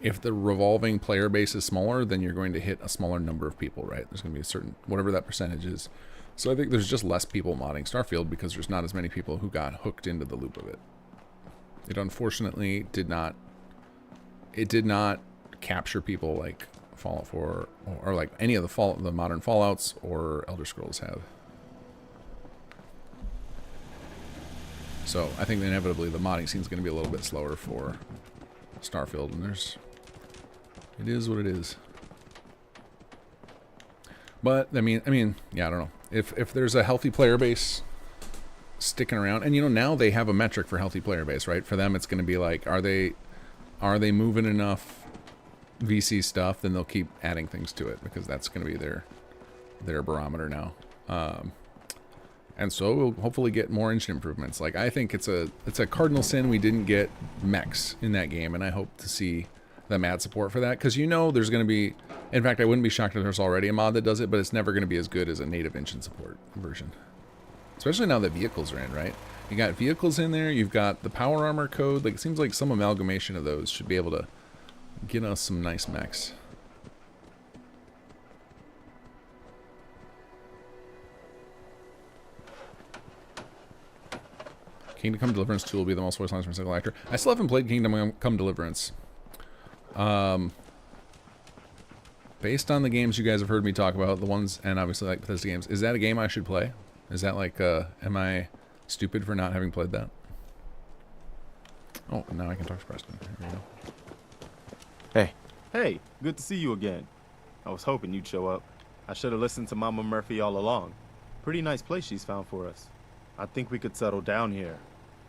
if the revolving player base is smaller, then you're going to hit a smaller number of people, right? There's going to be a certain whatever that percentage is. So I think there's just less people modding Starfield because there's not as many people who got hooked into the loop of it. It unfortunately did not capture people like Fallout 4 or like any of the modern Fallouts or Elder Scrolls have. So I think that inevitably the modding scene is going to be a little bit slower for Starfield, and it is what it is. But I mean, yeah, I don't know. If there's a healthy player base sticking around, and you know now they have a metric for healthy player base, right? For them, it's going to be like, are they moving enough VC stuff, then they'll keep adding things to it because that's going to be their barometer now. And so we'll hopefully get more engine improvements. Like, I think it's a cardinal sin we didn't get mechs in that game, and I hope to see them add support for that, because you know there's going to be, in fact, I wouldn't be shocked if there's already a mod that does it, but it's never going to be as good as a native engine support version. Especially now that vehicles are in, right? You got vehicles in there, you've got the power armor code, like it seems like some amalgamation of those should be able to get us some nice mechs. Kingdom Come Deliverance 2 will be the most voice lines from a single actor. I still haven't played Kingdom Come Deliverance. Based on the games you guys have heard me talk about, the ones, and obviously like Bethesda games, is that a game I should play? Is that like, am I stupid for not having played that? Oh, now I can talk to Preston. Here we go. Hey. Hey, good to see you again. I was hoping you'd show up. I should have listened to Mama Murphy all along. Pretty nice place she's found for us. I think we could settle down here.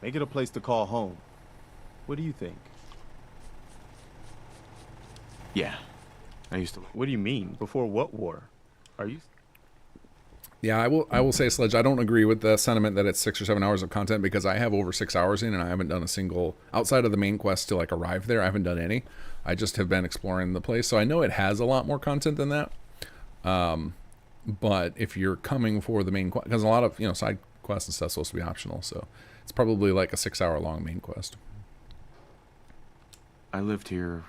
Make it a place to call home. What do you think? Yeah. I used to... What do you mean? Before what war? Are you... Yeah, I will say, Sledge, I don't agree with the sentiment that it's 6 or 7 hours of content, because I have over 6 hours in and I haven't done a single, outside of the main quest to like arrive there, I haven't done any. I just have been exploring the place. So I know it has a lot more content than that. But if you're coming for the main quest, because a lot of, you know, side quests and stuff supposed to be optional, so it's probably like a 6 hour long main quest. I lived here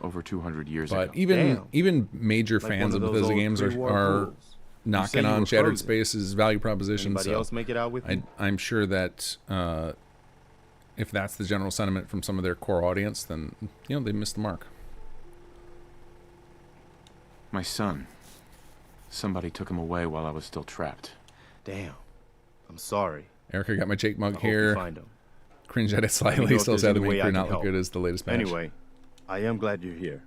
over 200 years ago. But even major fans of Bethesda games are knocking on Shattered Space's value proposition. Anybody so else make it out with me? I'm sure that if that's the general sentiment from some of their core audience, then you know they missed the mark. My son. Somebody took him away while I was still trapped. Damn. I'm sorry. Erica got my Jake mug I hope here. you find him. Cringe at it Let me slightly. know if Still there's sad the any main way I crew can not look help. good as the latest patch. Anyway, I am glad you're here.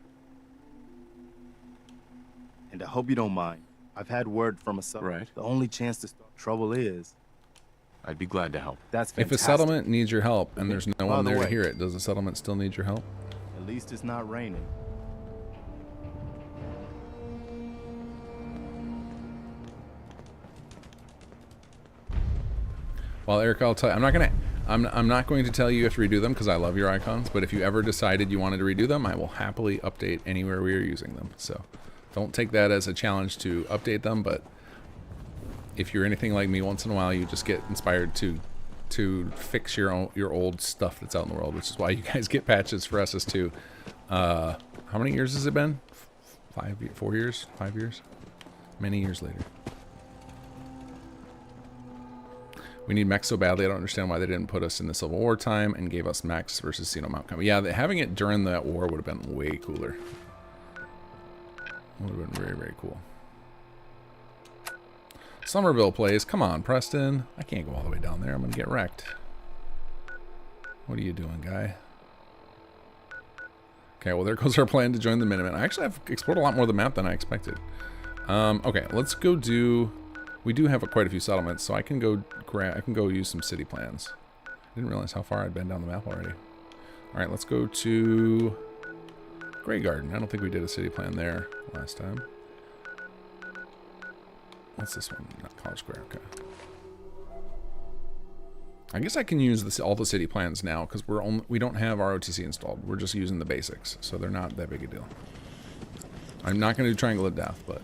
And I hope you don't mind. I've had word from a settlement. Right. The only chance to start trouble is... I'd be glad to help. That's If fantastic. a settlement needs your help and there's no By one the there to way, hear it, does the settlement still need your help? At least it's not raining. Well, Eric, I'll tell you, I'm not going to tell you you have to redo them because I love your icons, but if you ever decided you wanted to redo them, I will happily update anywhere we are using them. So don't take that as a challenge to update them, but if you're anything like me, once in a while you just get inspired to fix your old stuff that's out in the world, which is why you guys get patches for SS2. How many years has it been? 4 years? 5 years? Many years later. We need mechs so badly, I don't understand why they didn't put us in the Civil War time and gave us mechs versus Mount Combat. Yeah, having it during that war would have been way cooler. Would have been very, very cool. Somerville plays. Come on, Preston. I can't go all the way down there. I'm going to get wrecked. What are you doing, guy? Okay, well, there goes our plan to join the Minutemen. I actually have explored a lot more of the map than I expected. Okay, let's go do... We do have quite a few settlements, so I can go use some city plans. I didn't realize how far I'd been down the map already. All right, let's go to Grey Garden. I don't think we did a city plan there last time. What's this one? Not College Square. Okay. I guess I can use all the city plans now because we don't have ROTC installed. We're just using the basics, so they're not that big a deal. I'm not going to do Triangle of Death, but.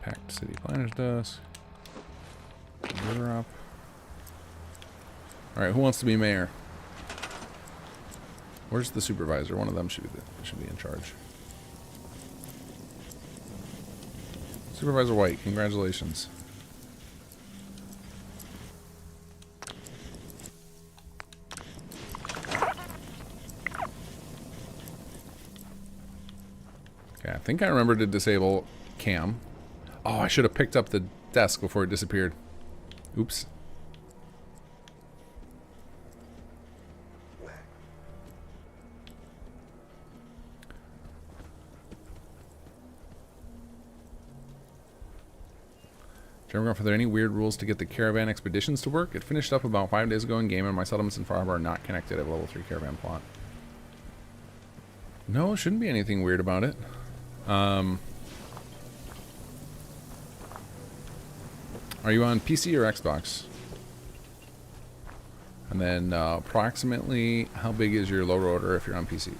Packed city planners desk. River up. All right, who wants to be mayor? Where's the supervisor? One of them should be in charge. Supervisor White, congratulations. Okay, I think I remember to disable Cam. Oh, I should have picked up the desk before it disappeared. Oops. Demograph, are there any weird rules to get the caravan expeditions to work? It finished up about 5 days ago in game, and my settlements in Far Harbor are not connected. I have a level 3 caravan plot. No, shouldn't be anything weird about it. Are you on PC or Xbox? And then approximately how big is your low rotor if you're on PC?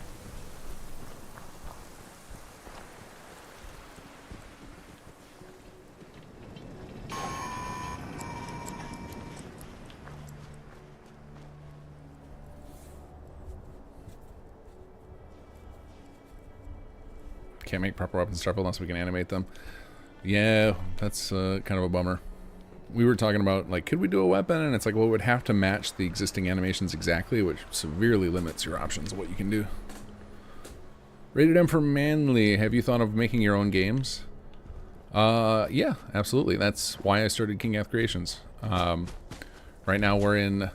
Can't make proper weapons Starfield unless we can animate them. Yeah, that's kind of a bummer. We were talking about, like, could we do a weapon? And it's like, well, it would have to match the existing animations exactly, which severely limits your options of what you can do. Rated M for Manly. Have you thought of making your own games? Yeah, absolutely. That's why I started Kinggath Creations. Right now we're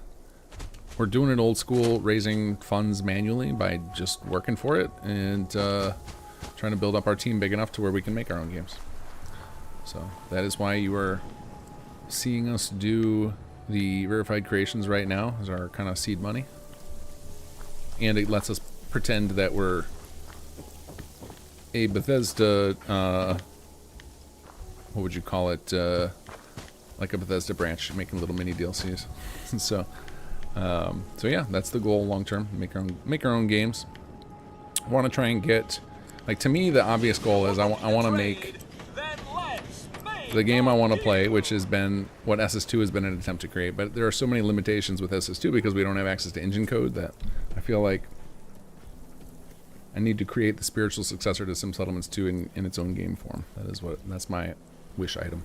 doing it old school, raising funds manually by just working for it and trying to build up our team big enough to where we can make our own games. So that is why you are seeing us do the verified creations right now as our kind of seed money. And it lets us pretend that we're a Bethesda, what would you call it, like a Bethesda branch, making little mini DLCs. So yeah, that's the goal long term, make our own games. I want to try and get, like, to me the obvious goal is I want to make the game I want to play, which has been what SS2 has been an attempt to create, but there are so many limitations with SS2 because we don't have access to engine code that I feel like I need to create the spiritual successor to Sim Settlements 2 in its own game form. That's my wish item.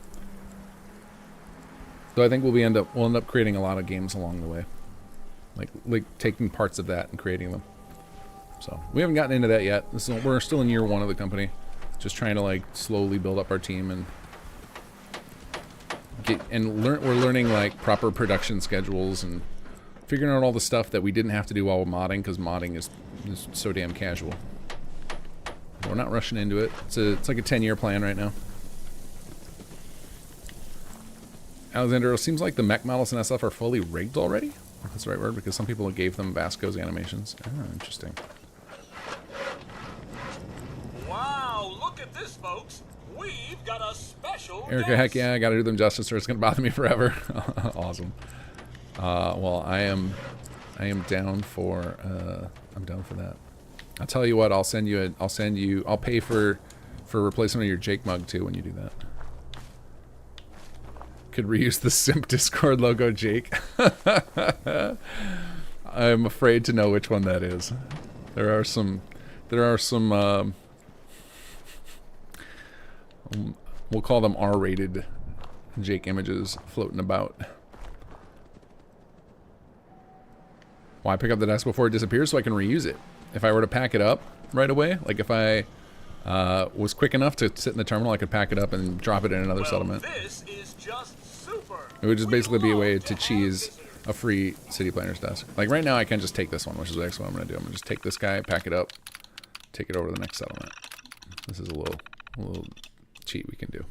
So I think we'll end up creating a lot of games along the way, like taking parts of that and creating them. So we haven't gotten into that yet. We're still in year 1 of the company, just trying to like slowly build up our team and we're learning like proper production schedules and figuring out all the stuff that we didn't have to do while modding, because modding is so damn casual. We're not rushing into it. It's like a 10-year plan right now. Alexander, it seems like the mech models in SF are fully rigged already. If that's the right word, because some people gave them Vasco's animations. Oh, interesting. Wow, look at this, folks. We've got a special Erica, guest. heck yeah, I gotta do them justice or it's gonna bother me forever. Awesome. Well, I am down for that. I'll tell you what, I'll pay for replacement of your Jake mug too when you do that. Could reuse the Simp Discord logo, Jake. I'm afraid to know which one that is. There are some we'll call them R-rated Jake images floating about. Why pick up the desk before it disappears? So I can reuse it. If I were to pack it up right away, like if I was quick enough to sit in the terminal, I could pack it up and drop it in another settlement. This is just super. It would just basically be a way to cheese a free City Planner's desk. Like right now I can just take this one, which is the next one I'm going to do. I'm going to just take this guy, pack it up, take it over to the next settlement. This is a little cheat we can do.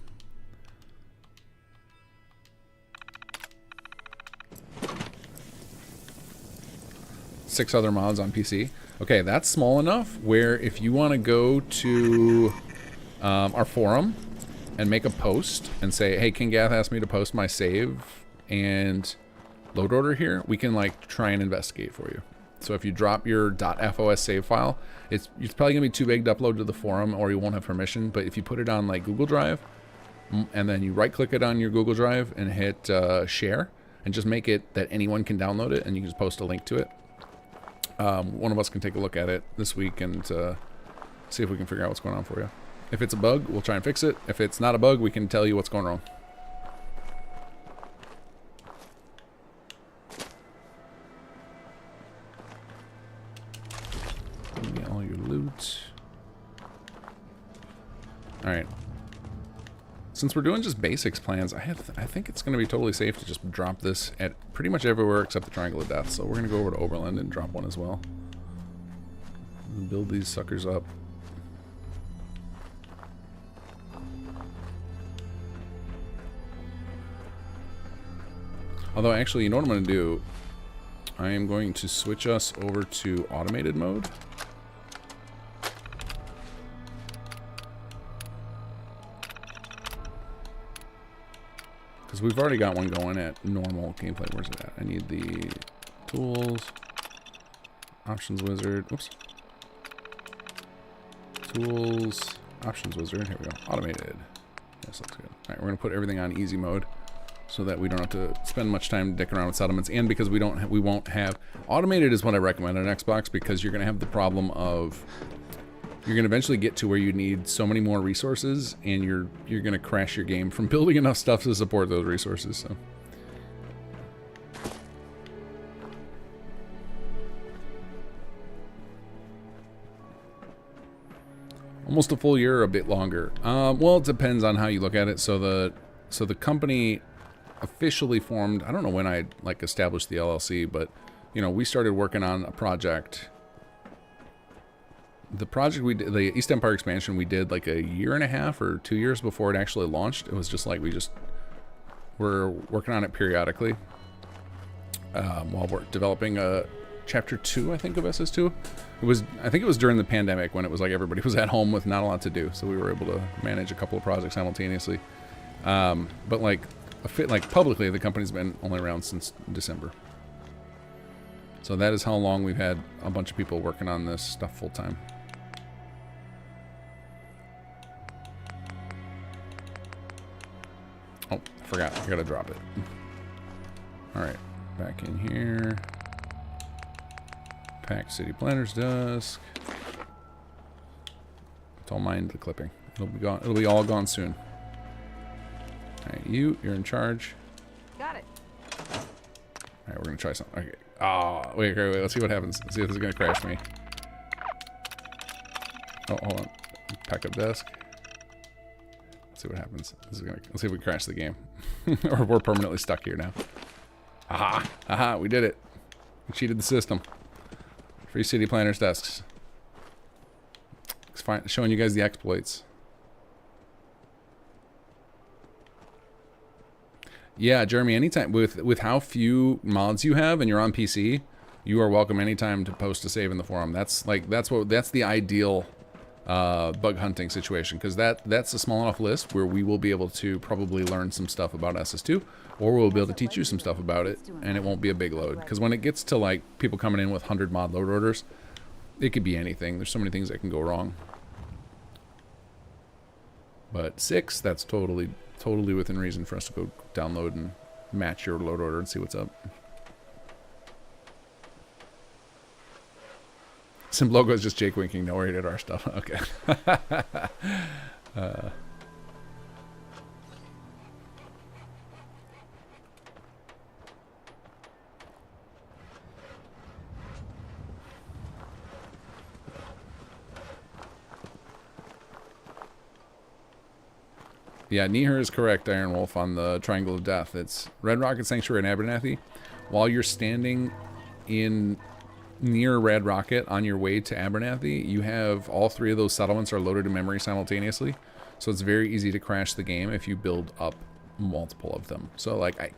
Six other mods on PC. Okay, that's small enough where if you want to go to our forum and make a post and say, hey, Kinggath asked me to post my save and load order here, we can like try and investigate for you. So if you drop your .fos save file, it's probably gonna be too big to upload to the forum or you won't have permission, but if you put it on like Google Drive and then you right click it on your Google Drive and hit share and just make it that anyone can download it and you can just post a link to it. One of us can take a look at it this week and see if we can figure out what's going on for you. If it's a bug, we'll try and fix it. If it's not a bug, we can tell you what's going wrong. Get all your loot. Alright. Since we're doing just basics plans, I think it's going to be totally safe to just drop this at pretty much everywhere except the Triangle of Death. So we're going to go over to Oberland and drop one as well. And build these suckers up. Although, actually, you know what I'm going to do? I am going to switch us over to automated mode. Because we've already got one going at normal gameplay. Where's it at? I need the tools, options wizard. Oops. Tools, options wizard. Here we go. Automated. Yes, looks good. All right, we're gonna put everything on easy mode so that we don't have to spend much time dicking around with settlements, and because we won't have automated is what I recommend on Xbox, because you're gonna have the problem of you're gonna eventually get to where you need so many more resources, and you're gonna crash your game from building enough stuff to support those resources. So. Almost a full year or a bit longer. Well, it depends on how you look at it. So the company officially formed, I don't know when I like established the LLC, but you know, we started working on a project. The project we did, the East Empire expansion, we did like a year and a half or 2 years before it actually launched. It was just like we're working on it periodically while we're developing a chapter 2, I think, of SS2. I think it was during the pandemic when it was like everybody was at home with not a lot to do, so we were able to manage a couple of projects simultaneously. But like publicly, the company's been only around since December. So that is how long we've had a bunch of people working on this stuff full time. Oh, I forgot. I gotta drop it. Alright, back in here. Pack City Planner's Desk. It's all mine, the clipping. It'll be gone. It'll be all gone soon. Alright, you're in charge. Got it. Alright, we're gonna try something. Okay. Oh, wait, let's see what happens. Let's see if this is gonna crash me. Oh, hold on. Pack up desk. Let's see what happens. Let's see if we crash the game. Or we're permanently stuck here now. Aha! Aha, we did it. We cheated the system. Free City Planners desks. It's fine, showing you guys the exploits. Yeah, Jeremy, anytime with how few mods you have and you're on PC, you are welcome anytime to post a save in the forum. That's the ideal bug hunting situation, because that's a small enough list where we will be able to probably learn some stuff about SS2, or we'll be able to teach you some stuff about it, and it won't be a big load. Because when it gets to like people coming in with 100 mod load orders, it could be anything. There's so many things that can go wrong. But 6, that's totally within reason for us to go download and match your load order and see what's up. Sim logo is just Jake winking. No, we did our stuff. Okay. Yeah, Nihir is correct, Iron Wolf, on the Triangle of Death. It's Red Rocket Sanctuary and Abernathy. While you're standing near Red Rocket on your way to Abernathy, you have all 3 of those settlements are loaded in memory simultaneously. So it's very easy to crash the game if you build up multiple of them. So like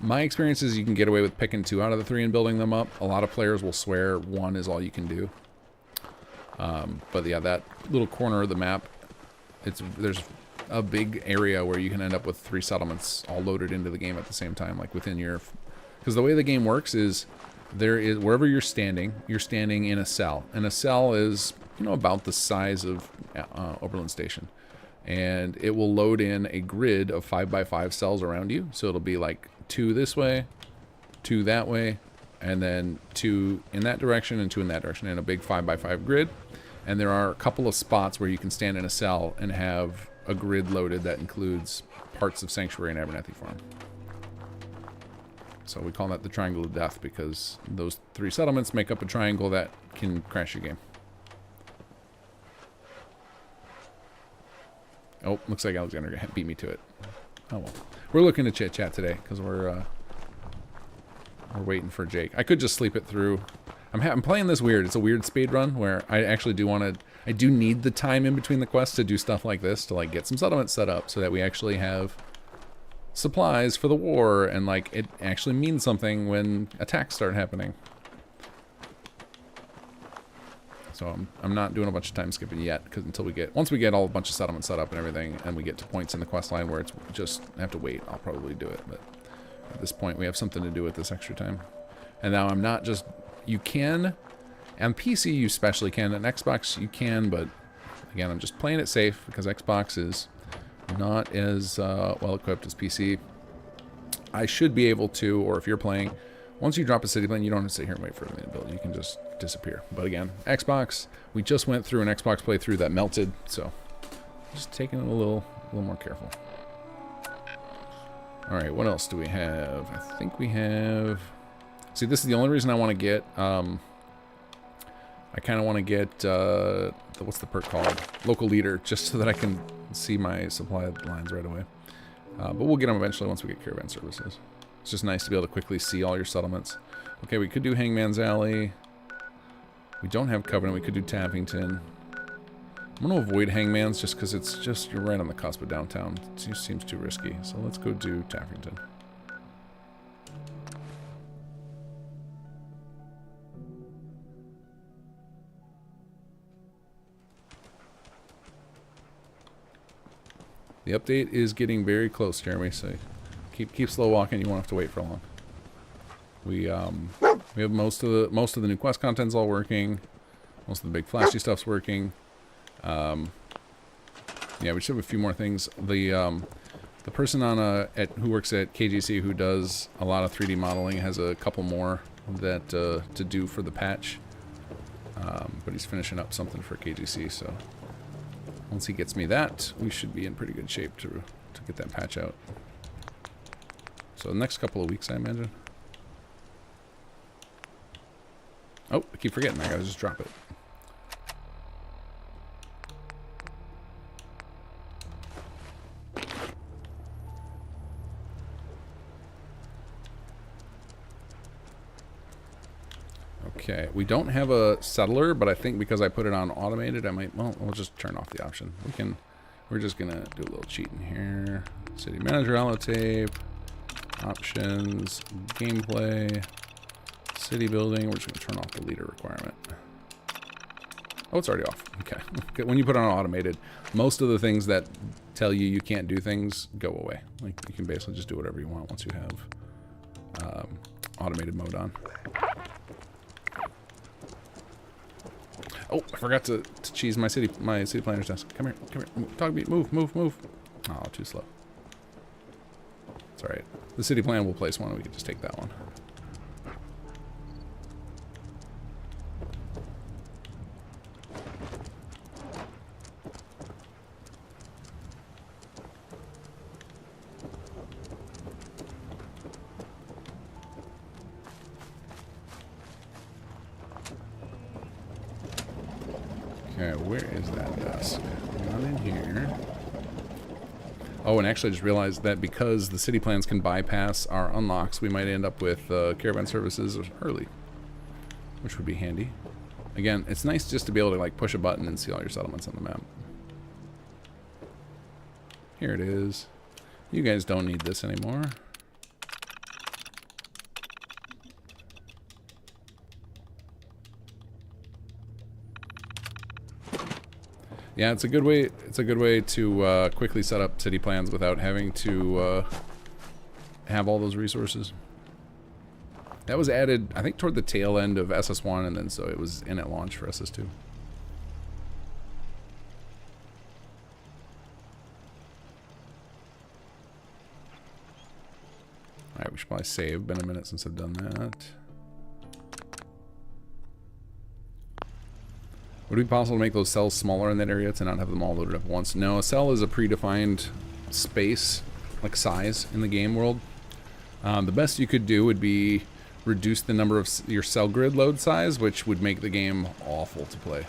my experience is you can get away with picking 2 out of the 3 and building them up. A lot of players will swear 1 is all you can do. But yeah, that little corner of the map, there's a big area where you can end up with 3 settlements all loaded into the game at the same time, like within your... Because the way the game works is wherever you're standing in a cell, and a cell is, you know, about the size of Oberlin Station, and it will load in a grid of 5x5 cells around you. So it'll be like 2 this way, 2 that way, and then 2 in that direction and 2 in that direction in a big 5x5 grid. And there are a couple of spots where you can stand in a cell and have a grid loaded that includes parts of Sanctuary and Abernathy Farm. So we call that the Triangle of Death, because those 3 settlements make up a triangle that can crash your game. Oh, looks like Alexander beat me to it. Oh well. We're looking to chit-chat today, because we're waiting for Jake. I could just sleep it through. I'm playing this weird. It's a weird speed run where I actually I do need the time in between the quests to do stuff like this, to like get some settlements set up so that we actually have supplies for the war, and like it actually means something when attacks start happening. So I'm not doing a bunch of time skipping yet, because once we get all a bunch of settlements set up and everything, and we get to points in the quest line where it's just I have to wait, I'll probably do it. But at this point, we have something to do with this extra time. And now I'm not just you can, and PC you especially can, and Xbox you can, but again I'm just playing it safe because Xbox is not as well equipped as PC. I should be able to, or if you're playing, once you drop a city plan, you don't have to sit here and wait for everything to build. You can just disappear. But again, Xbox, we just went through an Xbox playthrough that melted, so just taking it a little more careful. All right, what else do we have? I think we have. See, this is the only reason I want to get. I kind of want to get what's the perk called? Local leader, just so that I can see my supply lines right away. But we'll get them eventually once we get caravan services. It's just nice to be able to quickly see all your settlements. Okay, we could do Hangman's Alley. We don't have Covenant. We could do Tappington. I'm going to avoid Hangman's just because it's just, you're right on the cusp of downtown. It seems too risky. So let's go do Tappington. The update is getting very close, Jeremy, so keep slow walking. You won't have to wait for long. We have most of the new quest content's all working. Most of the big flashy stuff's working. Yeah, we should have a few more things. The person on who works at KGC who does a lot of 3D modeling has a couple more that to do for the patch. But he's finishing up something for KGC, so once he gets me that, we should be in pretty good shape to get that patch out. So the next couple of weeks, I imagine. Oh, I keep forgetting. I gotta just drop it. Okay, we don't have a settler, but I think because I put it on automated, I might, well, we'll just turn off the option. We're just gonna do a little cheating here. City manager allotape, options, gameplay, city building. We're just gonna turn off the leader requirement. Oh, it's already off. Okay. When you put on automated, most of the things that tell you you can't do things go away. Like you can basically just do whatever you want once you have automated mode on. Oh, I forgot to cheese my city planner's desk. Come here. Talk to me. Move. Oh, too slow. It's alright. The city plan will place one, and we can just take that one. Okay, where is that desk? Not in here. Oh, and actually I just realized that because the city plans can bypass our unlocks, we might end up with caravan services early, which would be handy. Again, it's nice just to be able to like push a button and see all your settlements on the map. Here it is. You guys don't need this anymore. Yeah, it's a good way. It's a good way to quickly set up city plans without having to have all those resources. That was added, I think, toward the tail end of SS1, and then so it was in at launch for SS2. All right, we should probably save. Been a minute since I've done that. Would it be possible to make those cells smaller in that area to not have them all loaded up at once? No, a cell is a predefined space, like size, in the game world. The best you could do would be reduce the number of your cell grid load size, which would make the game awful to play.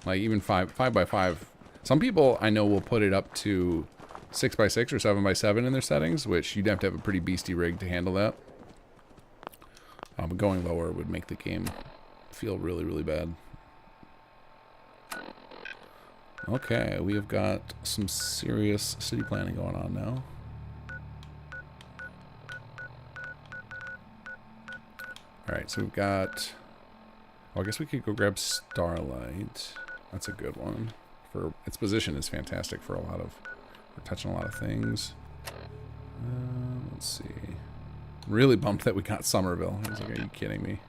Like even 5x5. Some people I know will put it up to 6x6 or 7x7 in their settings, which you'd have to have a pretty beastie rig to handle that. But going lower would make the game feel really, really bad. Okay, we have got some serious city planning going on now. Alright, so we've got... Well, I guess we could go grab Starlight. That's a good one. For its position is fantastic for a lot of... We're touching a lot of things. Let's see. Really bummed that we got Somerville. I was like, are you kidding me?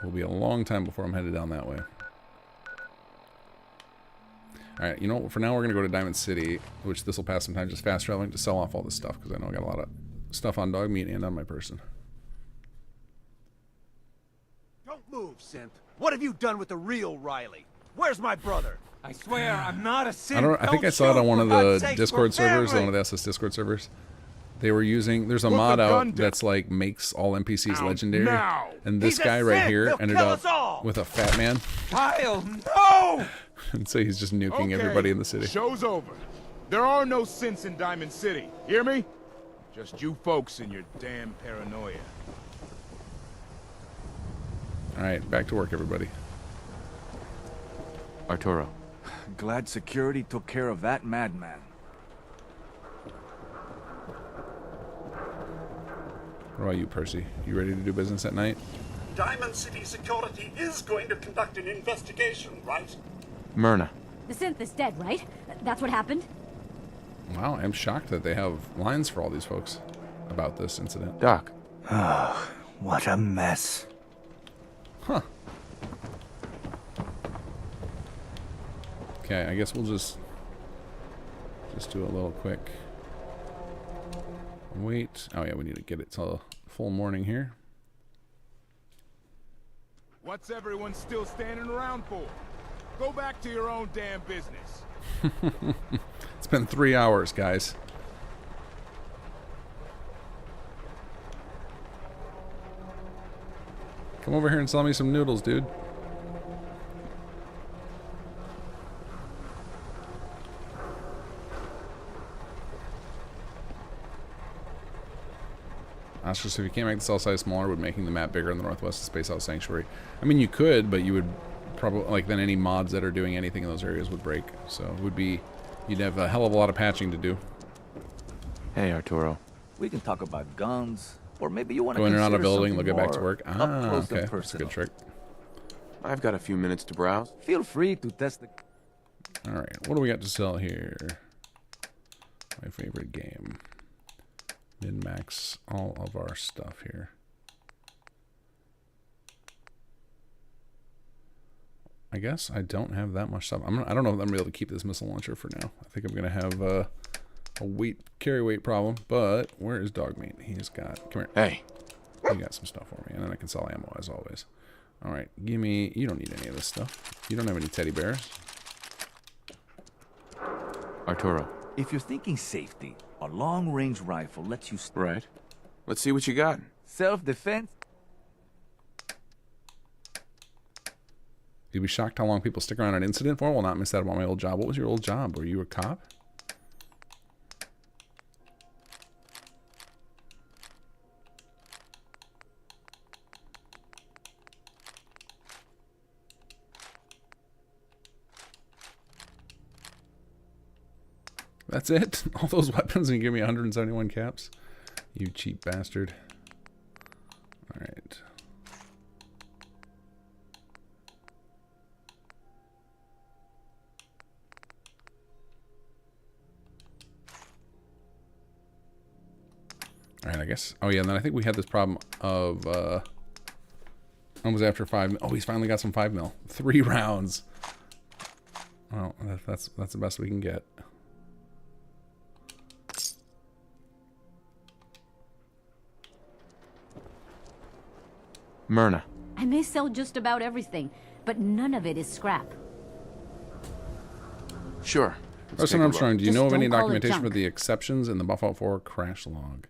Will be a long time before I'm headed down that way. Alright, you know what? For now, we're going to go to Diamond City, which this will pass some time just fast traveling to sell off all this stuff, because I know I got a lot of stuff on dog meat and on my person. Don't move, synth. What have you done with the real Riley? Where's my brother? I swear I'm not a synth. I think I saw it on one of the Discord servers, one of the SS Discord servers. They were using, there's a mod out that's like makes all NPCs legendary, and this guy right here ended up with a fat man. Kyle, no! And so he's just nuking everybody in the city. Show's over. There are no synths in Diamond City. Hear me? Just you folks and your damn paranoia. Alright, back to work, everybody. Arturo. Glad security took care of that madman. What about you, Percy? You ready to do business at night? Diamond City Security is going to conduct an investigation, right? Myrna. The synth is dead, right? That's what happened? Wow, I'm shocked that they have lines for all these folks about this incident. Doc. Oh, what a mess. Huh. Okay, I guess we'll just do a little quick wait. Oh yeah, we need to get it till full morning here. What's everyone still standing around for? Go back to your own damn business. It's been 3 hours, guys. Come over here and sell me some noodles, dude. That's just if you can't make the cell size smaller, would making the map bigger in the northwest space out sanctuary. I mean, you could, but you would probably, like, then any mods that are doing anything in those areas would break. So it would be, you'd have a hell of a lot of patching to do. Hey, Arturo. We can talk about guns, or maybe you want to go in and out of building, look get back to work. Ah, okay, that's a good trick. I've got a few minutes to browse. Feel free to test the... Alright, what do we got to sell here? My favorite game. Min-max all of our stuff here. I guess I don't have that much stuff. I don't know if I'm gonna be able to keep this missile launcher for now. I think I'm gonna have a carry weight problem. But where is Dogmeat? He's got. Come here. Hey, he got some stuff for me, and then I can sell ammo as always. All right, give me. You don't need any of this stuff. You don't have any teddy bears. Arturo. If you're thinking safety, a long-range rifle lets you... Right. Let's see what you got. Self-defense? You'd be shocked how long people stick around an incident for. Will not miss out about my old job. What was your old job? Were you a cop? That's it? All those weapons and you give me 171 caps? You cheap bastard. Alright. Alright, I guess. Oh yeah, and then I think we had this problem of almost after 5 mil. Oh, he's finally got some 5 mil. 3 rounds. Well, that's the best we can get. Myrna. I may sell just about everything, but none of it is scrap. Sure. Person Armstrong, do you know of any documentation junk. for the exceptions in the Buff-Out 4 crash log?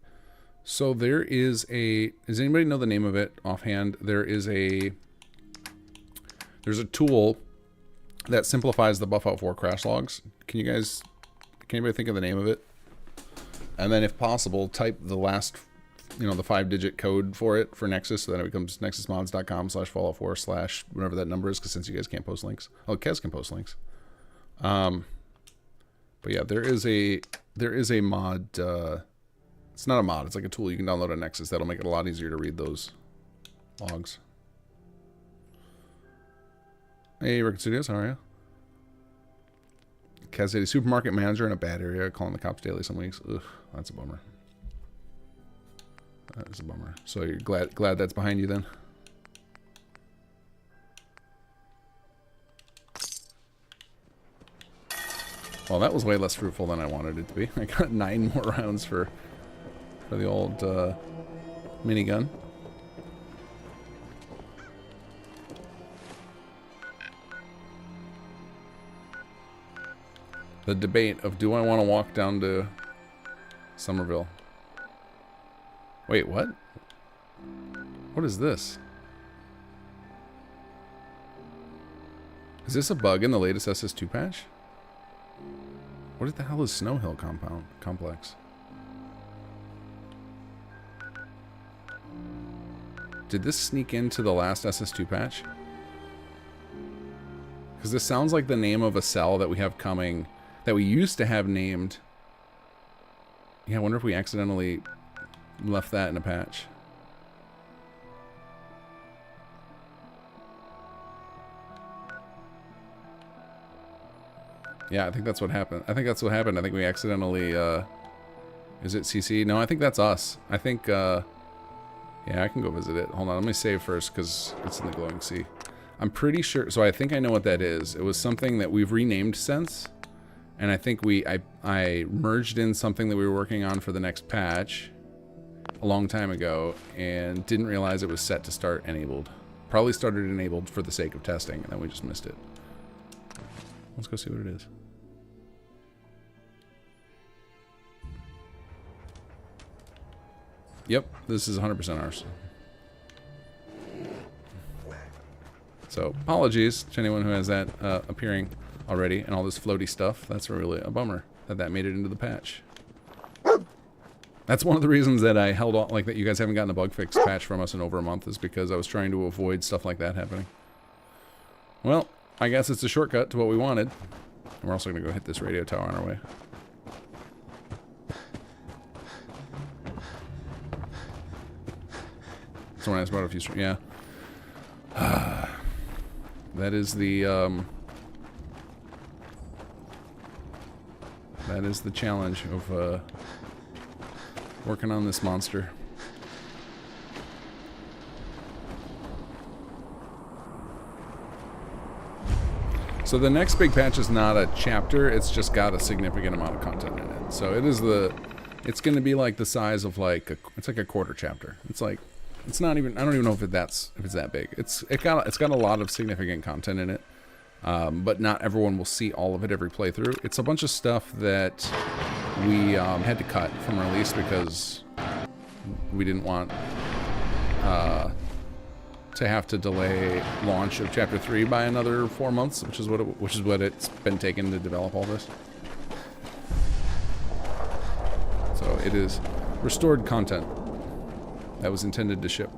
So there is a... Does anybody know the name of it offhand? There's a tool that simplifies the Buff-Out 4 crash logs. Can anybody think of the name of it? And then if possible, type the last you know, the 5-digit code for it for Nexus, so then it becomes nexusmods.com/fallout4/ whatever that number is, because since you guys can't post links. Oh, Kez can post links. But yeah, there is a mod, it's not a mod, it's like a tool you can download on Nexus that'll make it a lot easier to read those logs. Hey, Record Studios, how are you? Kaz City supermarket manager in a bad area, calling the cops daily some weeks. Ugh, that's a bummer. That is a bummer. So you're glad that's behind you then? Well, that was way less fruitful than I wanted it to be. I got 9 more rounds for the old minigun. The debate of, do I want to walk down to Somerville? Wait, what? What is this? Is this a bug in the latest SS2 patch? What the hell is Snow Hill Complex? Did this sneak into the last SS2 patch? Because this sounds like the name of a cell that we have coming, that we used to have named. Yeah, I wonder if we accidentally left that in a patch. Yeah, I think that's what happened. I think that's what happened. I think we accidentally, is it CC? No, I think that's us. I think, yeah, I can go visit it. Hold on, let me save first, because it's in the glowing sea. I'm pretty sure, so I think I know what that is. It was something that we've renamed since, and I think I merged in something that we were working on for the next patch a long time ago, and didn't realize it was set to start enabled. Probably started enabled for the sake of testing, and then we just missed it. Let's go see what it is. Yep, this is 100% ours. So, apologies to anyone who has that appearing already, and all this floaty stuff. That's really a bummer that made it into the patch. That's one of the reasons that I held on, like, that you guys haven't gotten a bug fix patch from us in over a month, is because I was trying to avoid stuff like that happening. Well, I guess it's a shortcut to what we wanted. And we're also going to go hit this radio tower on our way. Someone asked about if you... Yeah. That is the... that is the challenge of working on this monster. So the next big patch is not a chapter, it's just got a significant amount of content in it. So it is it's going to be like the size of like it's like a quarter chapter. It's like, it's not even, I don't even know if it's that big. It's got a lot of significant content in it. But not everyone will see all of it every playthrough. It's a bunch of stuff that we had to cut from release because we didn't want to have to delay launch of Chapter 3 by another 4 months, which is what it's been taken to develop all this. So it is restored content that was intended to ship.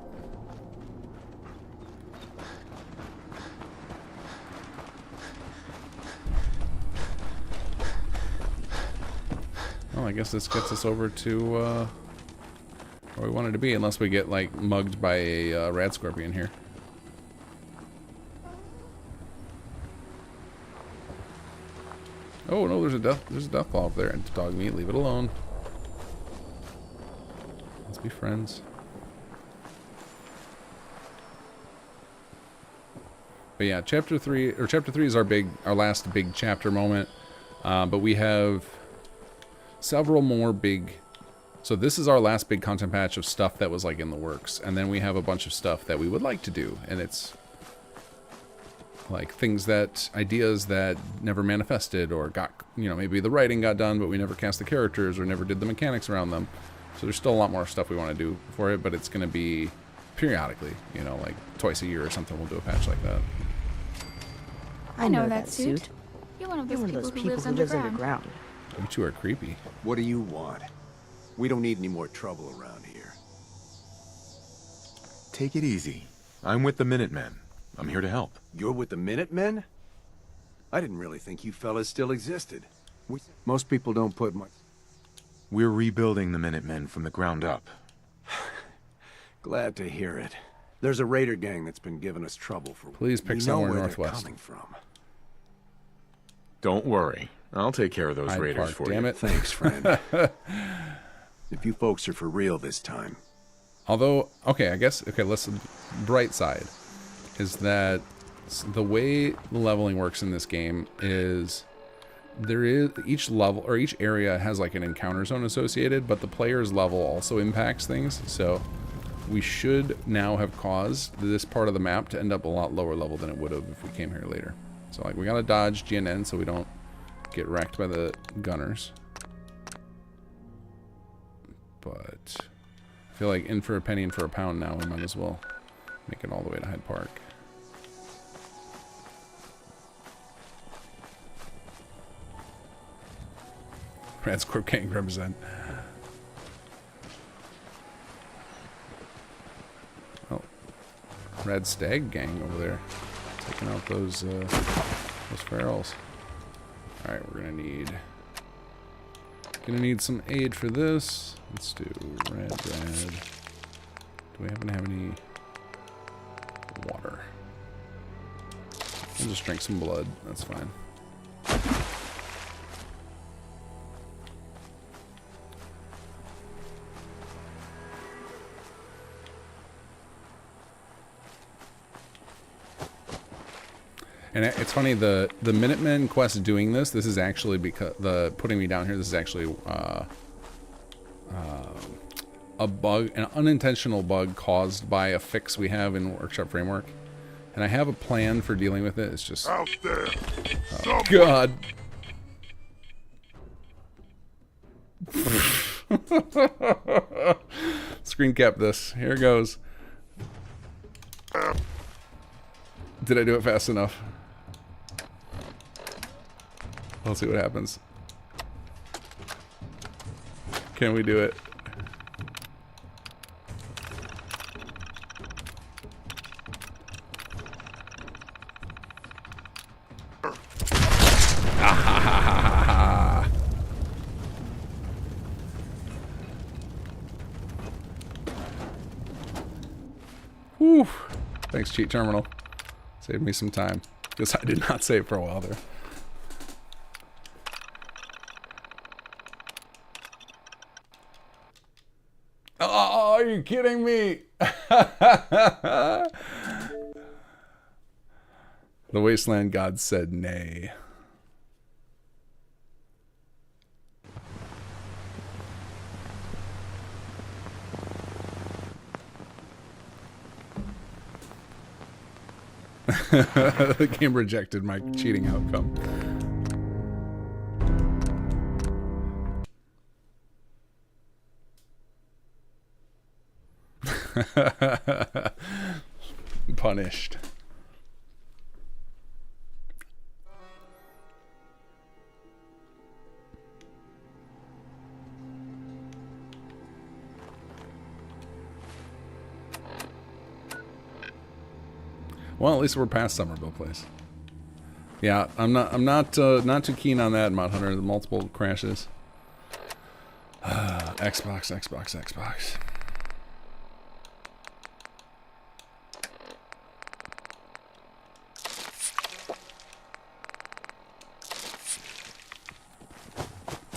Well, I guess this gets us over to where we wanted to be, unless we get like mugged by a rad scorpion here. Oh no, there's a death claw up there, and dog meat. Leave it alone. Let's be friends. But yeah, chapter 3 is our last big chapter moment. But we have several more big. So this is our last big content patch of stuff that was like in the works, and then we have a bunch of stuff that we would like to do, and it's like ideas that never manifested or got, maybe the writing got done, but we never cast the characters or never did the mechanics around them. So there's still a lot more stuff we want to do for it, but it's going to be periodically, like twice a year or something. We'll do a patch like that. I know that suit. You're one of those people who lives underground. You two are creepy. What do you want? We don't need any more trouble around here. Take it easy. I'm with the Minutemen. I'm here to help. You're with the Minutemen? I didn't really think you fellas still existed. Most people don't put much... We're rebuilding the Minutemen from the ground up. Glad to hear it. There's a raider gang that's been giving us trouble for... Please pick somewhere northwest. Coming from. Don't worry. I'll take care of those Hyde raiders Park, for damn you. it. Thanks, friend. If you folks are for real this time. Although, okay, I guess, okay, listen, bright side is that the way the leveling works in this game is there is each level or each area has like an encounter zone associated, but the player's level also impacts things. So we should now have caused this part of the map to end up a lot lower level than it would have if we came here later. So like we gotta dodge GNN so we don't get wrecked by the gunners. But I feel like in for a penny and for a pound now, we might as well make it all the way to Hyde Park. Rats Corp Gang represent. Oh, Red Stag Gang over there, taking out those ferals. All right, we're gonna need some aid for this. Let's do red. Do we happen to have any water? I'll just drink some blood. That's fine. And it's funny, the Minutemen quest doing this is actually because putting me down here, this is actually a bug, an unintentional bug caused by a fix we have in Workshop Framework. And I have a plan for dealing with it. It's just out there. Oh, God. Screen cap this. Here it goes. Did I do it fast enough? Let's see what happens. Can we do it? Whew. Thanks, Cheat Terminal. Saved me some time. Because I did not save for a while there. Oh, are you kidding me? The Wasteland God said nay. The game rejected my cheating outcome. Punished. Well, at least we're past Somerville Place. Yeah, I'm not too keen on that, Mod Hunter. The multiple crashes. Xbox.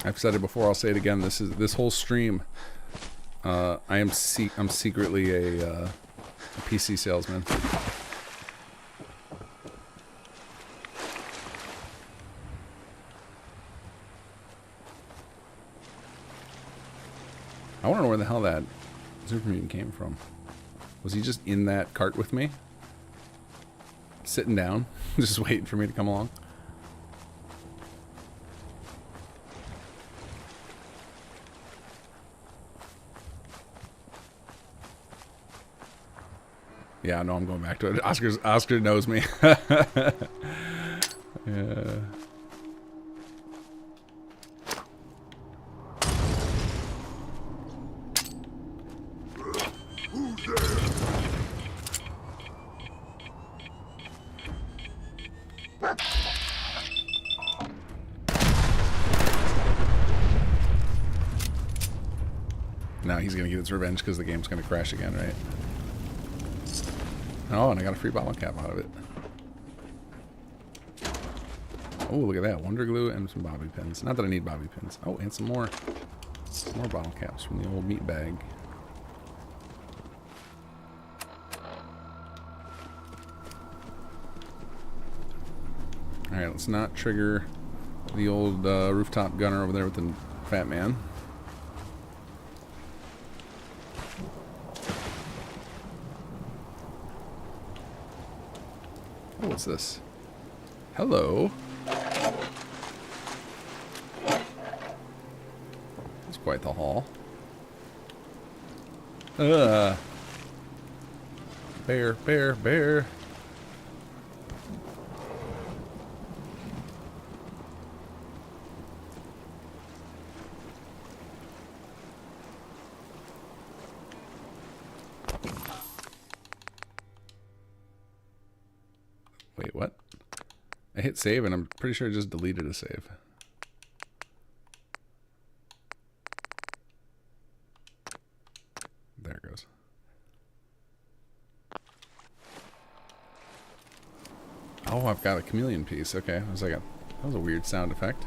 I've said it before. I'll say it again. This whole stream. I'm secretly a PC salesman. I want to know where the hell that super mutant came from. Was he just in that cart with me? Sitting down? Just waiting for me to come along? Yeah, no, I'm going back to it. Oscar knows me. Yeah. he's gonna get his revenge because the game's gonna crash again, right? Oh, and I got a free bottle cap out of it. Oh, look at that. Wonder glue and some bobby pins. Not that I need bobby pins. Oh, and some more bottle caps from the old meat bag. Alright, let's not trigger the old rooftop gunner over there with the fat man. Oh, what's this? Hello. It's quite the haul. Bear, bear, bear. Wait, what? I hit save and I'm pretty sure I just deleted a save. There it goes. Oh, I've got a chameleon piece. Okay, I was like, that was a weird sound effect.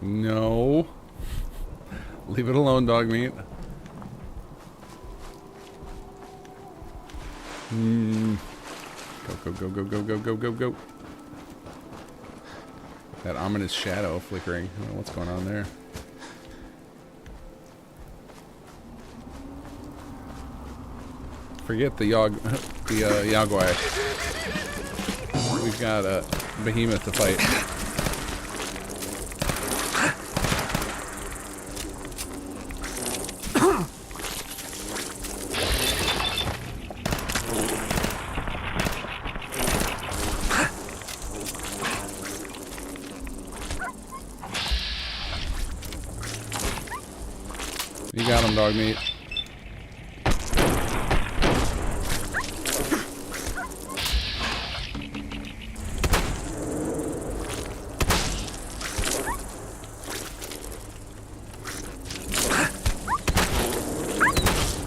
No. Leave it alone, dog meat. Go, go, go, go, go, go, go, go. That ominous shadow flickering. I don't know what's going on there. Forget the Yagwai. We've got a behemoth to fight. You got him, dog meat.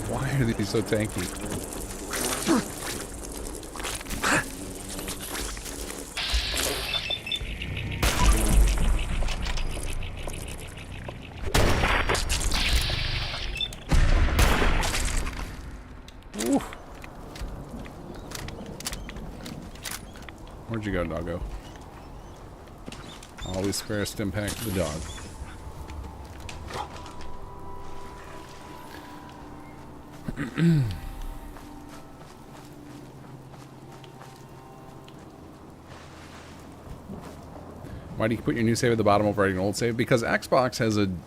Why are these so tanky? Where'd you go, doggo? Always first impact the dog. Why do you put your new save at the bottom overriding an old save? Because Xbox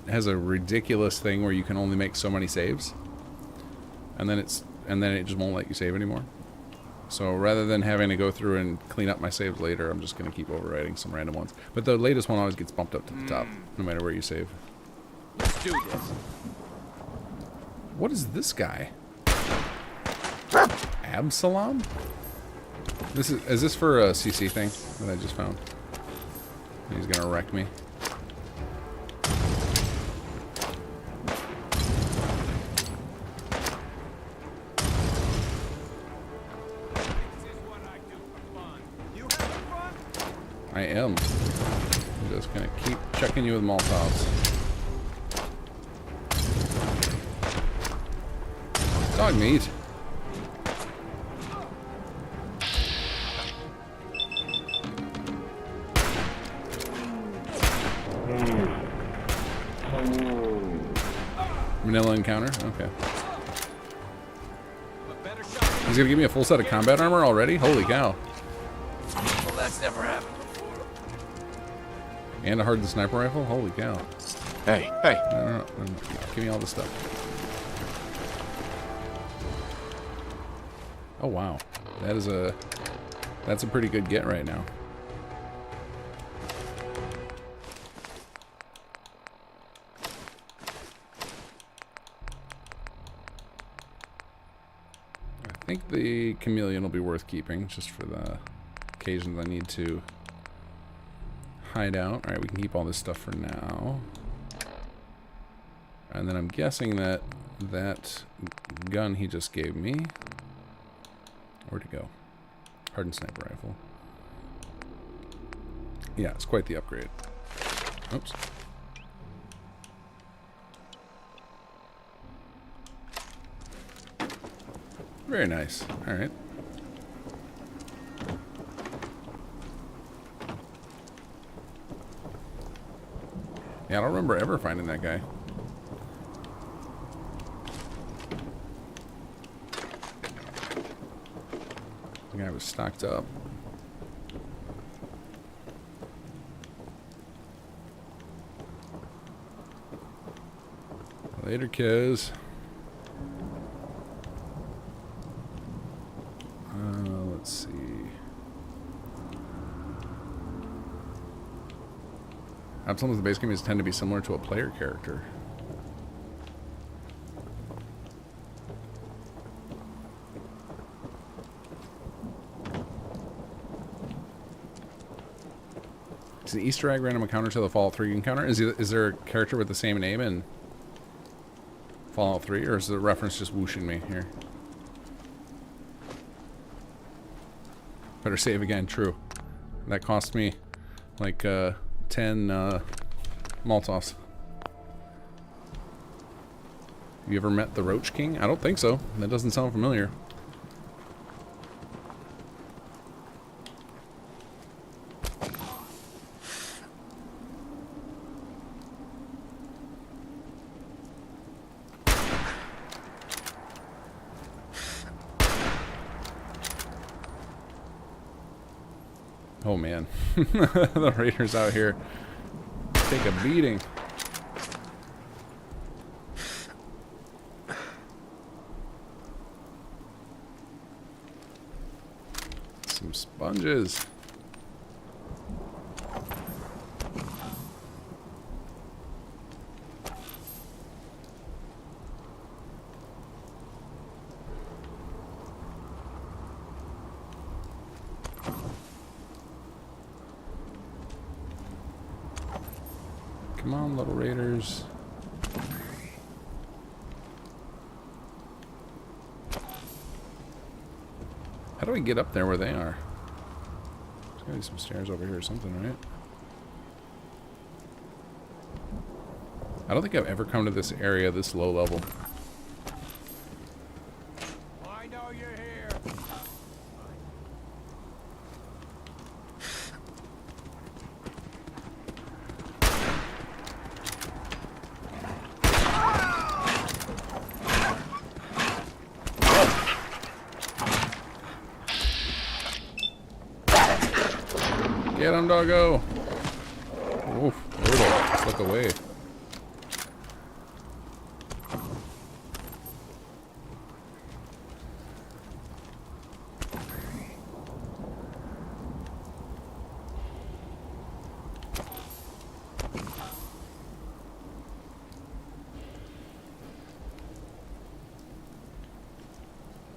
has a ridiculous thing where you can only make so many saves, and then it just won't let you save anymore. So rather than having to go through and clean up my saves later, I'm just going to keep overwriting some random ones. But the latest one always gets bumped up to the top, no matter where you save. Let's do this. What is this guy? Absalom? Is this for a CC thing that I just found? He's gonna wreck me. I am. I'm just gonna keep checking you with Molotovs. Dog meat. Vanilla encounter? Okay. He's gonna give me a full set of combat armor already? Holy cow. Well, that's never happened. And a hardened sniper rifle? Holy cow. Hey, hey. No. Give me all this stuff. Oh, wow. That is a That's a pretty good get right now. I think the chameleon will be worth keeping just for the occasions I need to hide out. Alright, we can keep all this stuff for now. And then I'm guessing that that gun he just gave me... Where'd it go? Hardened sniper rifle. Yeah, it's quite the upgrade. Oops. Very nice. Alright. Yeah, I don't remember ever finding that guy. The guy was stocked up. Later, kids. Let's see. Some of the base games tend to be similar to a player character. Is the Easter egg random encounter to the Fallout 3 encounter? Is there a character with the same name in Fallout 3, or is the reference just whooshing me here? Better save again, true. That cost me like 10 Molotovs. You ever met the Roach King? I don't think so. That doesn't sound familiar. Oh man, the raiders out here take a beating. Some sponges. Come on, little raiders. How do we get up there where they are? There's gotta be some stairs over here or something, right? I don't think I've ever come to this area this low level. I know you're here. Get him, doggo! Oof, brutal. Let's look away.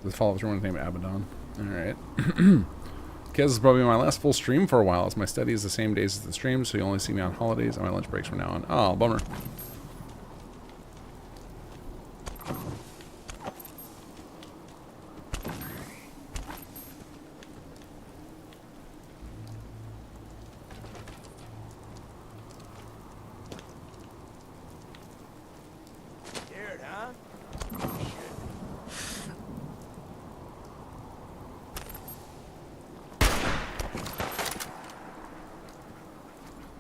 The Fallout 3 one's named Abaddon. Alright. Kez is probably my last full stream for a while, as my study is the same days as the stream, so you only see me on holidays and my lunch breaks from now on. Oh, bummer. Scared, huh?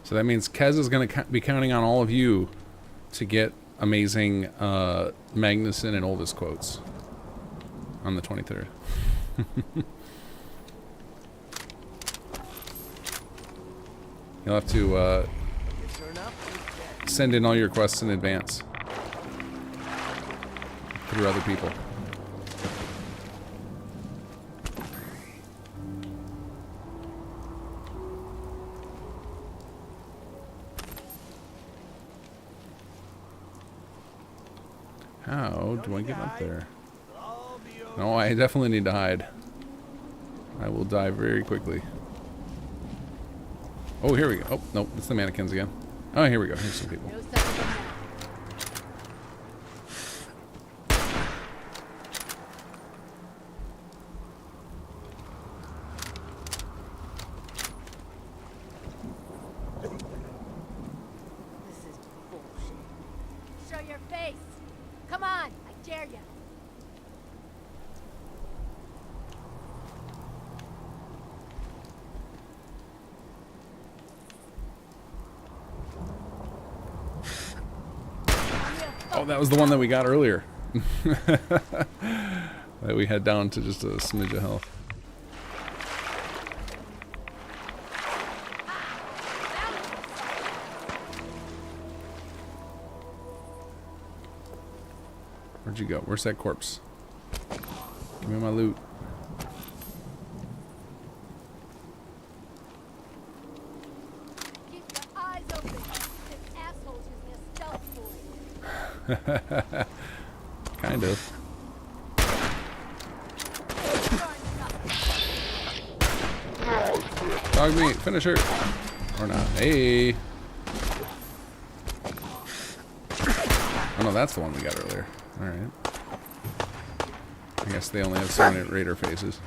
So that means Kez is going to be counting on all of you to get amazing Magnuson and Olvis quotes on the 23rd. You'll have to send in all your quests in advance through other people. How do I get up there? No, I definitely need to hide. I will die very quickly. Oh, here we go. Oh, nope, it's the mannequins again. Oh, here we go. Here's some people. Show your face. Come on, I dare you. Oh, that was the one that we got earlier. That we had down to just a smidge of health. Where'd you go? Where's that corpse? Give me my loot. Keep your eyes open. This asshole's using a stealth boy. Kind of. Dog meat, finish her. Or not. Hey. Oh no, that's the one we got earlier. Alright. I guess they only have so many raider faces.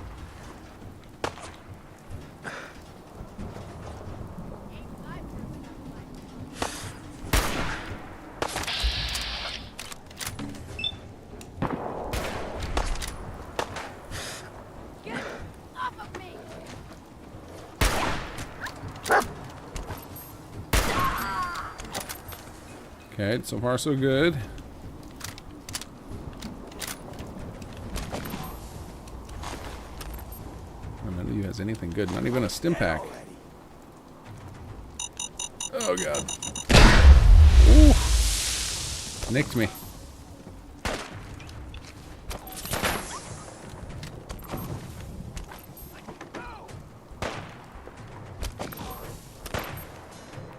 Okay, so far so good. None of you has anything good. Not even a stim pack. Oh god. Ooh. Nicked me.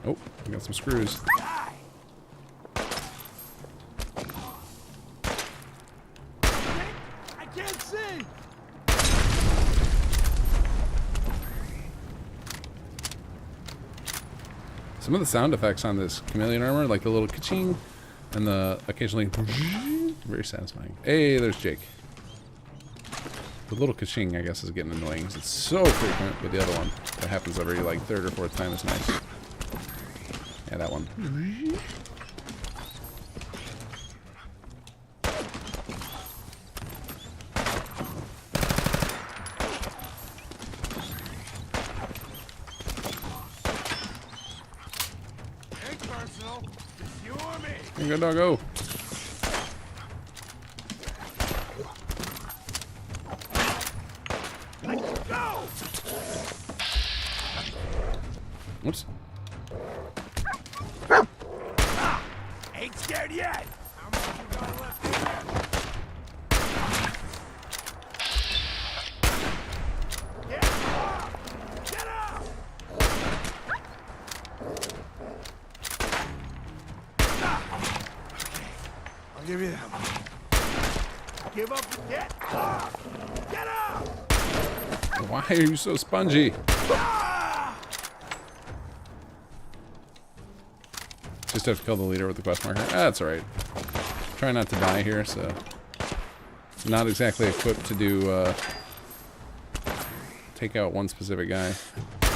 Oh, I got some screws. Some of the sound effects on this chameleon armor, like the little ka-ching and the occasionally very satisfying. Hey, there's Jake. The little ka-ching, I guess, is getting annoying because it's so frequent, but the other one that happens every like third or fourth time is nice. Yeah, that one. Here you go, doggo. Whoops. Ain't scared yet. I'll give you that one. Give up and get up! Get up! Why are you so spongy? Just have to kill the leader with the quest marker. Ah, that's alright. Try not to die here, so... Not exactly equipped to do, take out one specific guy.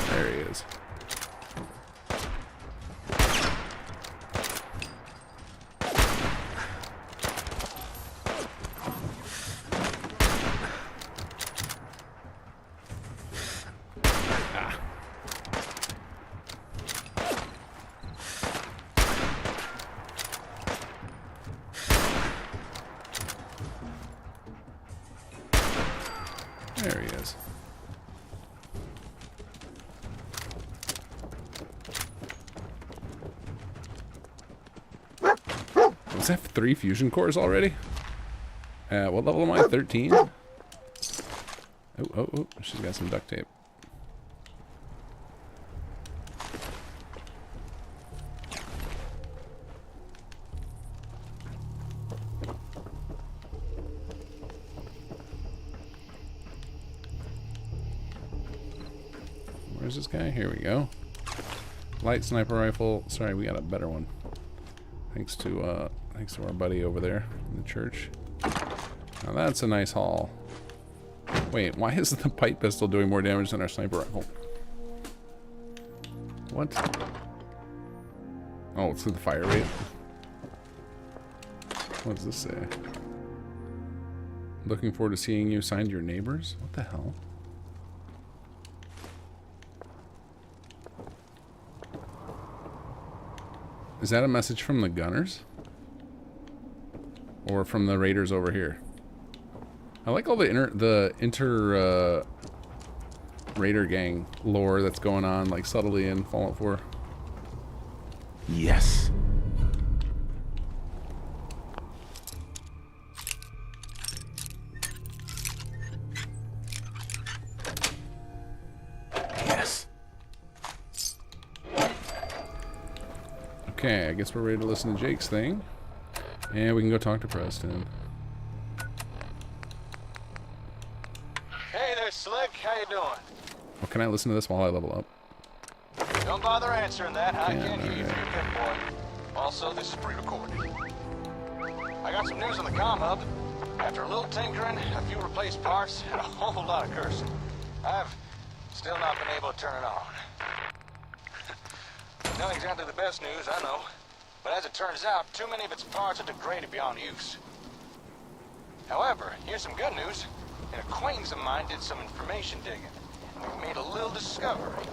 There he is. There he is. Does that have 3 fusion cores already? What level am I? 13? Oh, she's got some duct tape. Where's this guy? Here we go. Light sniper rifle. Sorry, we got a better one. Thanks to our buddy over there in the church. Now that's a nice haul. Wait, why is the pipe pistol doing more damage than our sniper rifle? What? Oh, it's through the fire rate. What does this say? Looking forward to seeing you. Signed, your neighbors? What the hell? Is that a message from the gunners? Or from the raiders over here? I like all the inter raider gang lore that's going on, like, subtly in Fallout 4. Yes. Yes. Okay, I guess we're ready to listen to Jake's thing. And we can go talk to Preston. Hey there, Slick. How you doing? Well, can I listen to this while I level up? Don't bother answering that. I Yeah, can't hear you alright. through your boy. Also, this is pre-recorded. I got some news on the comm hub. After a little tinkering, a few replaced parts, and a whole lot of cursing, I've still not been able to turn it on. Not exactly the best news, I know. But as it turns out, too many of its parts are degraded beyond use. However, here's some good news. An acquaintance of mine did some information digging, and we've made a little discovery.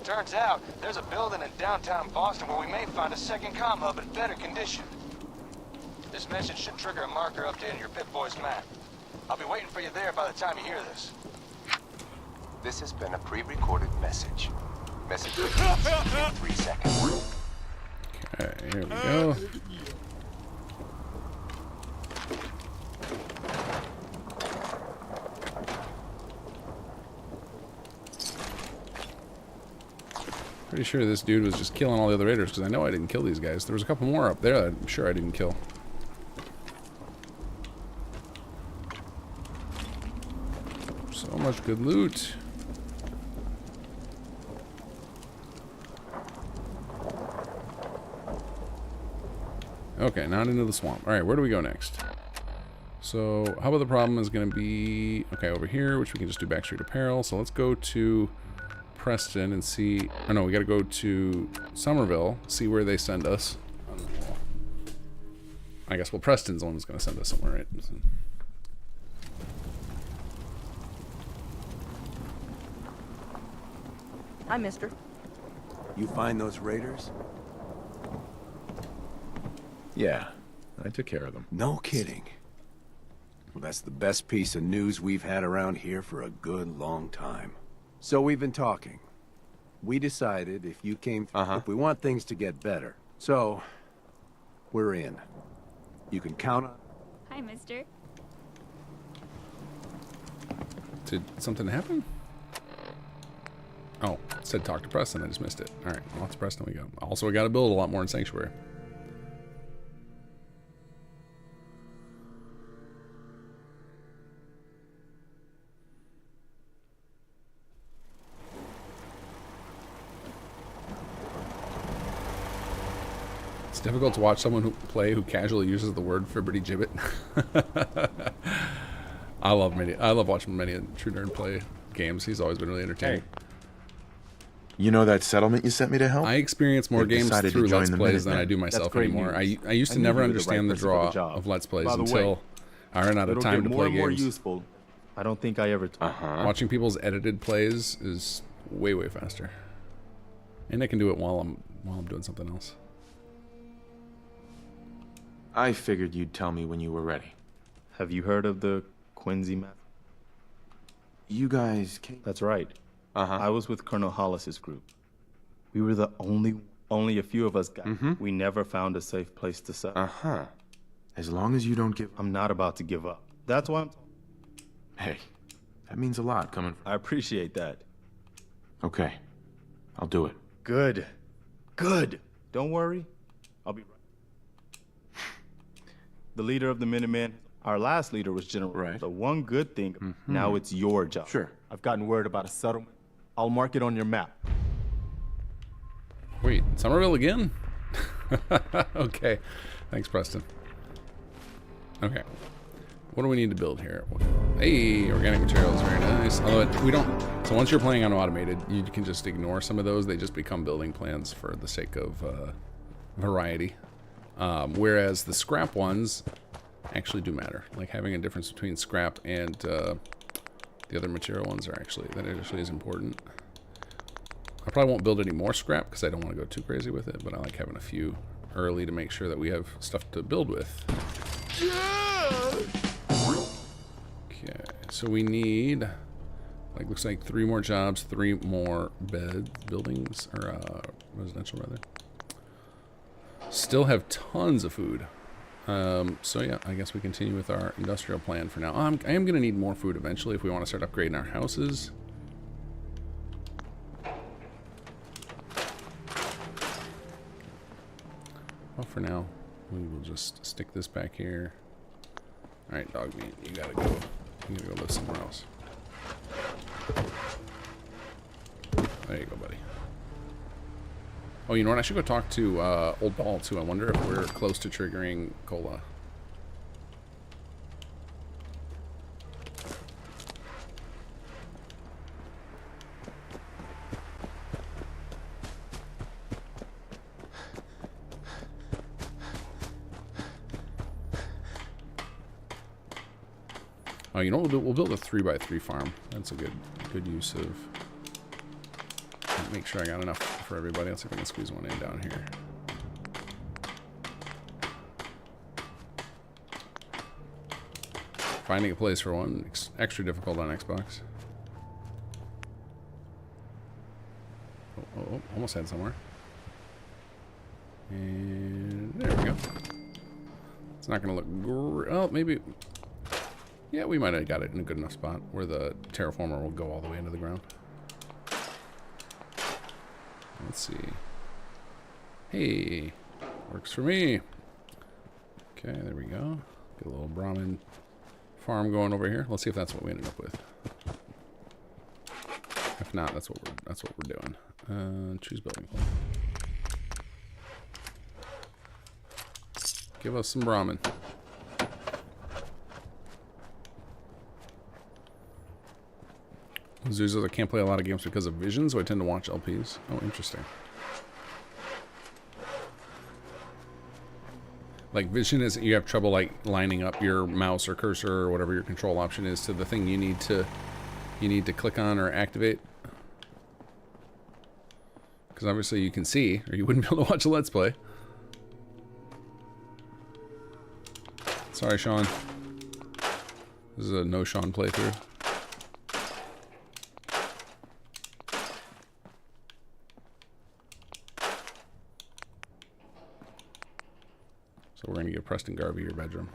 Turns out, there's a building in downtown Boston where we may find a second comm hub in better condition. This message should trigger a marker update on your Pip-Boy's map. I'll be waiting for you there by the time you hear this. This has been a pre-recorded message. Message in 3 seconds. Okay, here we go. Pretty sure this dude was just killing all the other raiders, because I know I didn't kill these guys. There was a couple more up there that I'm sure I didn't kill. So much good loot. Okay, not into the swamp. Alright, where do we go next? So, how about the problem is going to be... Okay, over here, which we can just do Backstreet Apparel. So let's go to Preston and see... Oh no, we got to go to Somerville, see where they send us. I guess, well, Preston's the one who's going to send us somewhere, right? So. Hi, mister. You find those raiders? Yeah, I took care of them. No kidding. Well, that's the best piece of news we've had around here for a good long time. So we've been talking. We decided if you came if we want things to get better. So, we're in. You can count on... Hi, mister. Did something happen? Oh, it said talk to Preston. I just missed it. Alright, well, that's Preston we go. Also, we got to build a lot more in Sanctuary. It's difficult to watch someone who casually uses the word fibbity gibbet. I love watching many True Nerd play games. He's always been really entertaining. Hey. You know that settlement you sent me to help? I experience more games through Let's Plays than I do That's myself great anymore. news. I used to I knew never you were the understand right the person for draw the job. of Let's Plays By the until way, I ran out of time to more play and more games. useful. I don't think I ever. Watching people's edited plays is way faster, and I can do it while I'm doing something else. I figured you'd tell me when you were ready. Have you heard of the Quincy map? You guys came... That's right. I was with Colonel Hollis's group. We were the only a few of us got. We never found a safe place to settle. As long as you don't give... I'm not about to give up. That's why I'm... Hey, that means a lot coming from... I appreciate that. Okay, I'll do it. Good. Good. Don't worry. I'll be right. The leader of the Minutemen, our last leader was General. Right. The one good thing, now it's your job. Sure. I've gotten word about a settlement I'll mark it on your map. Wait, Somerville again? Okay. Thanks, Preston. Okay. What do we need to build here? Hey, organic materials, very nice. Although we don't... So once you're playing on automated, you can just ignore some of those. They just become building plans for the sake of variety. Whereas the scrap ones actually do matter. Like having a difference between scrap and the other material ones are actually... That actually is important. I probably won't build any more scrap because I don't want to go too crazy with it, but I like having a few early to make sure that we have stuff to build with. Okay, so we need, like, looks like 3 more jobs, 3 more buildings, or residential rather. Still have tons of food. So yeah, I guess we continue with our industrial plan for now. I am going to need more food eventually if we want to start upgrading our houses. Well, for now, we will just stick this back here. Alright, dog meat, you gotta go. You gotta go live somewhere else. There you go, buddy. Oh, you know what? I should go talk to Old Ball, too. I wonder if we're close to triggering Cola. Oh, you know what we'll build a 3x3 farm. That's a good use of... Make sure I got enough for everybody. Let's see if I can squeeze one in down here. Finding a place for one, extra difficult on Xbox. Oh, almost had somewhere. And there we go. It's not going to look great. Oh, maybe... Yeah, we might have got it in a good enough spot where the terraformer will go all the way into the ground. Let's see. Hey, works for me. Okay, there we go. Get a little Brahmin farm going over here. Let's see if that's what we ended up with. If not, that's what we're doing. Choose building plan. Give us some Brahmin. Zuzos, I can't play a lot of games because of vision, so I tend to watch LPs. Oh, interesting. Like, vision is, you have trouble, like, lining up your mouse or cursor or whatever your control option is to the thing you need to click on or activate. Because obviously you can see, or you wouldn't be able to watch a Let's Play. Sorry, Sean. This is a no Sean playthrough. So we're going to give Preston Garvey your bedroom.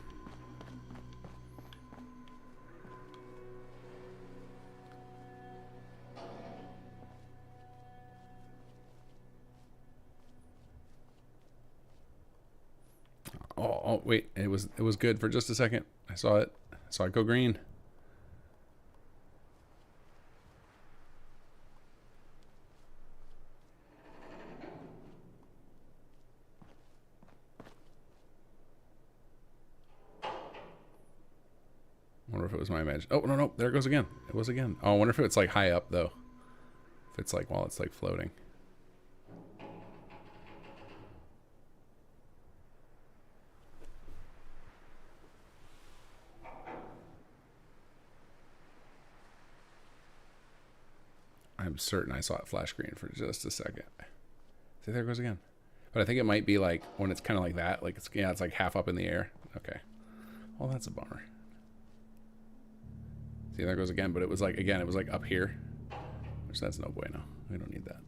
Oh, wait. It was good for just a second. I saw it. I saw it go green. Wonder if it was my imagination. Oh, no, there it goes again. It was again. Oh, I wonder if it's like high up though. If it's like while it's like floating. I'm certain I saw it flash green for just a second. See, there it goes again. But I think it might be like when it's kind of like that. Like it's like half up in the air. Okay. Well, that's a bummer. See, there it goes again, but it was like, again, it was like up here. Which that's no bueno. We don't need that.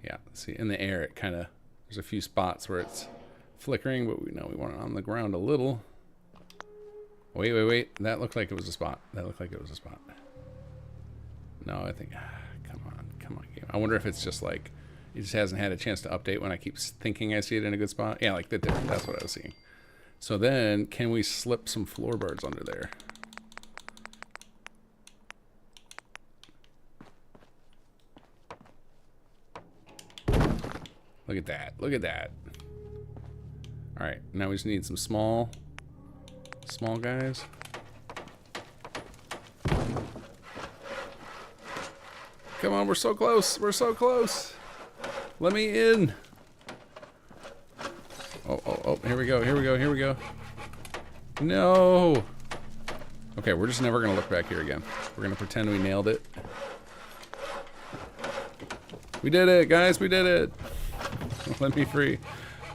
Yeah, see, in the air, it kind of, there's a few spots where it's flickering, but we know we want it on the ground a little. Wait. That looked like it was a spot. No, I think, come on, game. I wonder if it's just like, it just hasn't had a chance to update when I keep thinking I see it in a good spot. Yeah, like that. That's what I was seeing. So then, can we slip some floorboards under there? Look at that. Look at that. Alright, now we just need some small guys. Come on, we're so close. We're so close. Let me in. Oh, here we go, here we go, here we go. No. Okay, we're just never gonna look back here again. We're gonna pretend we nailed it. We did it, guys, we did it. Let me free.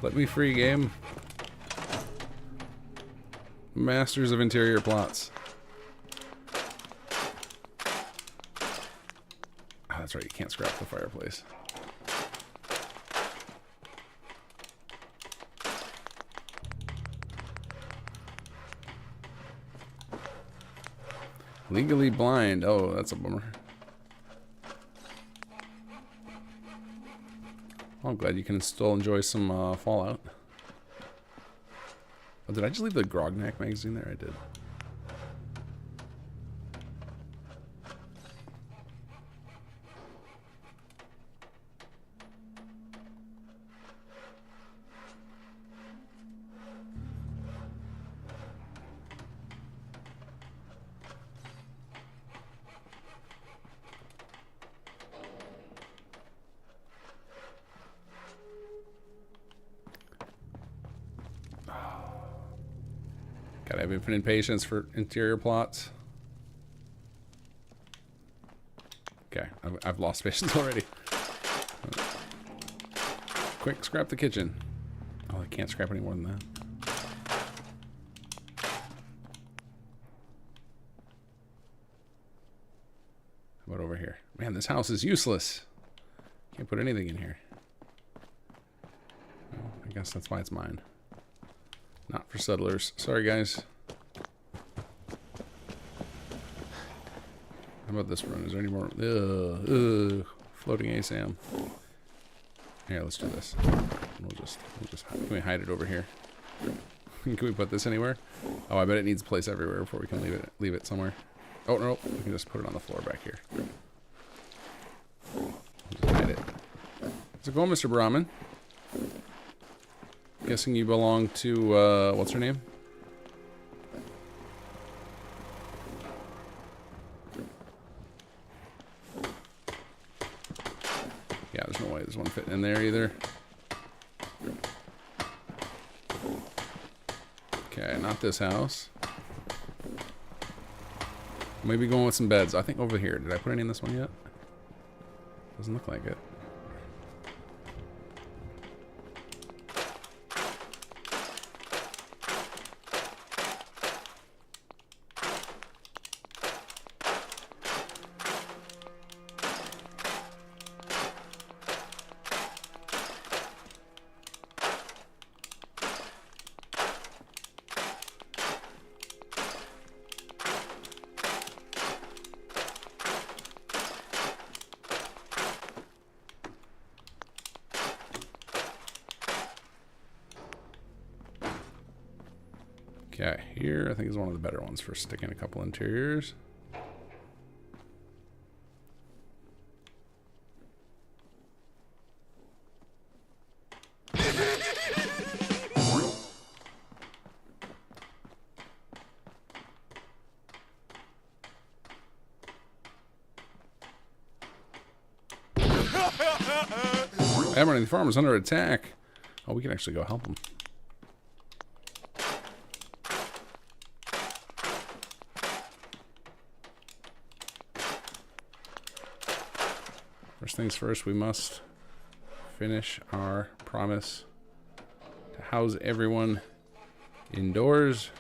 Let me free, game. Masters of interior plots. Oh, that's right, you can't scrap the fireplace. Legally blind. Oh, that's a bummer. Well, I'm glad you can still enjoy some Fallout. Oh, did I just leave the Grognak magazine there? I did. Gotta have infinite patience for interior plots. Okay, I've lost patience already. Quick, scrap the kitchen. Oh, I can't scrap any more than that. How about over here? Man, this house is useless. Can't put anything in here. Well, I guess that's why it's mine. Not for settlers. Sorry, guys. How about this one? Is there any more? Floating ASAM. Here, let's do this. We'll just. Can we hide it over here? Can we put this anywhere? Oh, I bet it needs a place everywhere before we can leave it somewhere. Oh no, we can just put it on the floor back here. Just hide it. How's it going, Mr. Brahmin? Guessing you belong to, what's her name? Yeah, there's no way there's one fitting in there either. Okay, not this house. Maybe going with some beds. I think over here. Did I put any in this one yet? Doesn't look like it. Okay, here I think is one of the better ones for sticking a couple interiors. Everyone in the farm is under attack. Oh, we can actually go help them. First things first, we must finish our promise to house everyone indoors.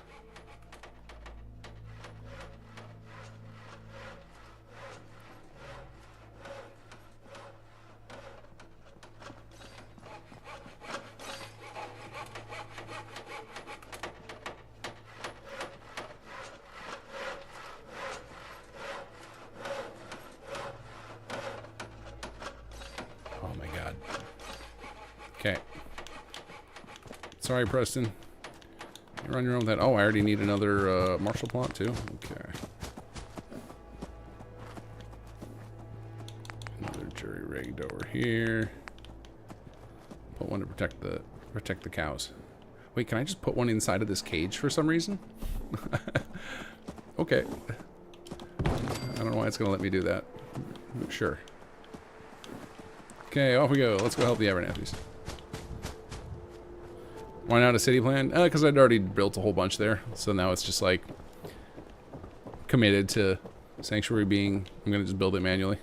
Okay. Sorry, Preston. You're on your own with that. Oh, I already need another martial plot, too. Okay. Another jury rigged over here. Put one to protect the cows. Wait, can I just put one inside of this cage for some reason? Okay. I don't know why it's gonna let me do that. Sure. Okay, off we go. Let's go help the Abernethys. Why not a city plan? Because I'd already built a whole bunch there. So now it's just like committed to Sanctuary being, I'm gonna just build it manually.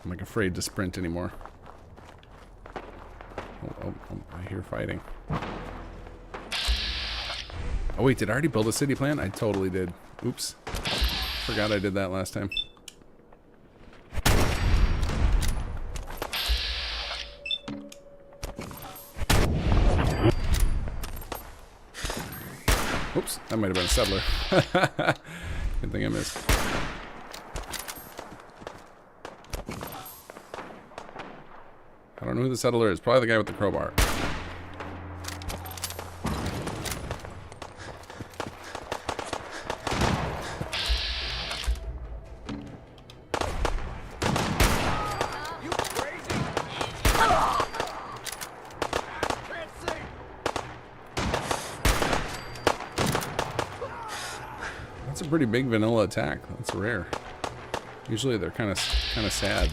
I'm like afraid to sprint anymore. Oh, I hear fighting. Oh wait, did I already build a city plan? I totally did. Oops. Forgot I did that last time. Oops, that might have been a settler. Good thing I missed. I don't know who the settler is. Probably the guy with the crowbar. That's a pretty big vanilla attack. That's rare. Usually they're kind of sad.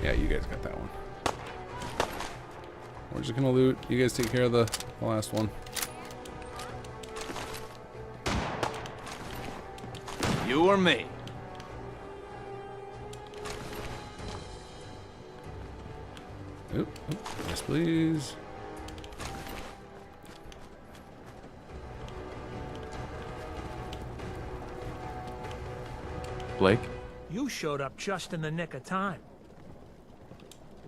Yeah, you guys got that one. We're just gonna loot. You guys take care of the last one. You or me? Oop, oop. Yes, please. Blake, You showed up just in the nick of time.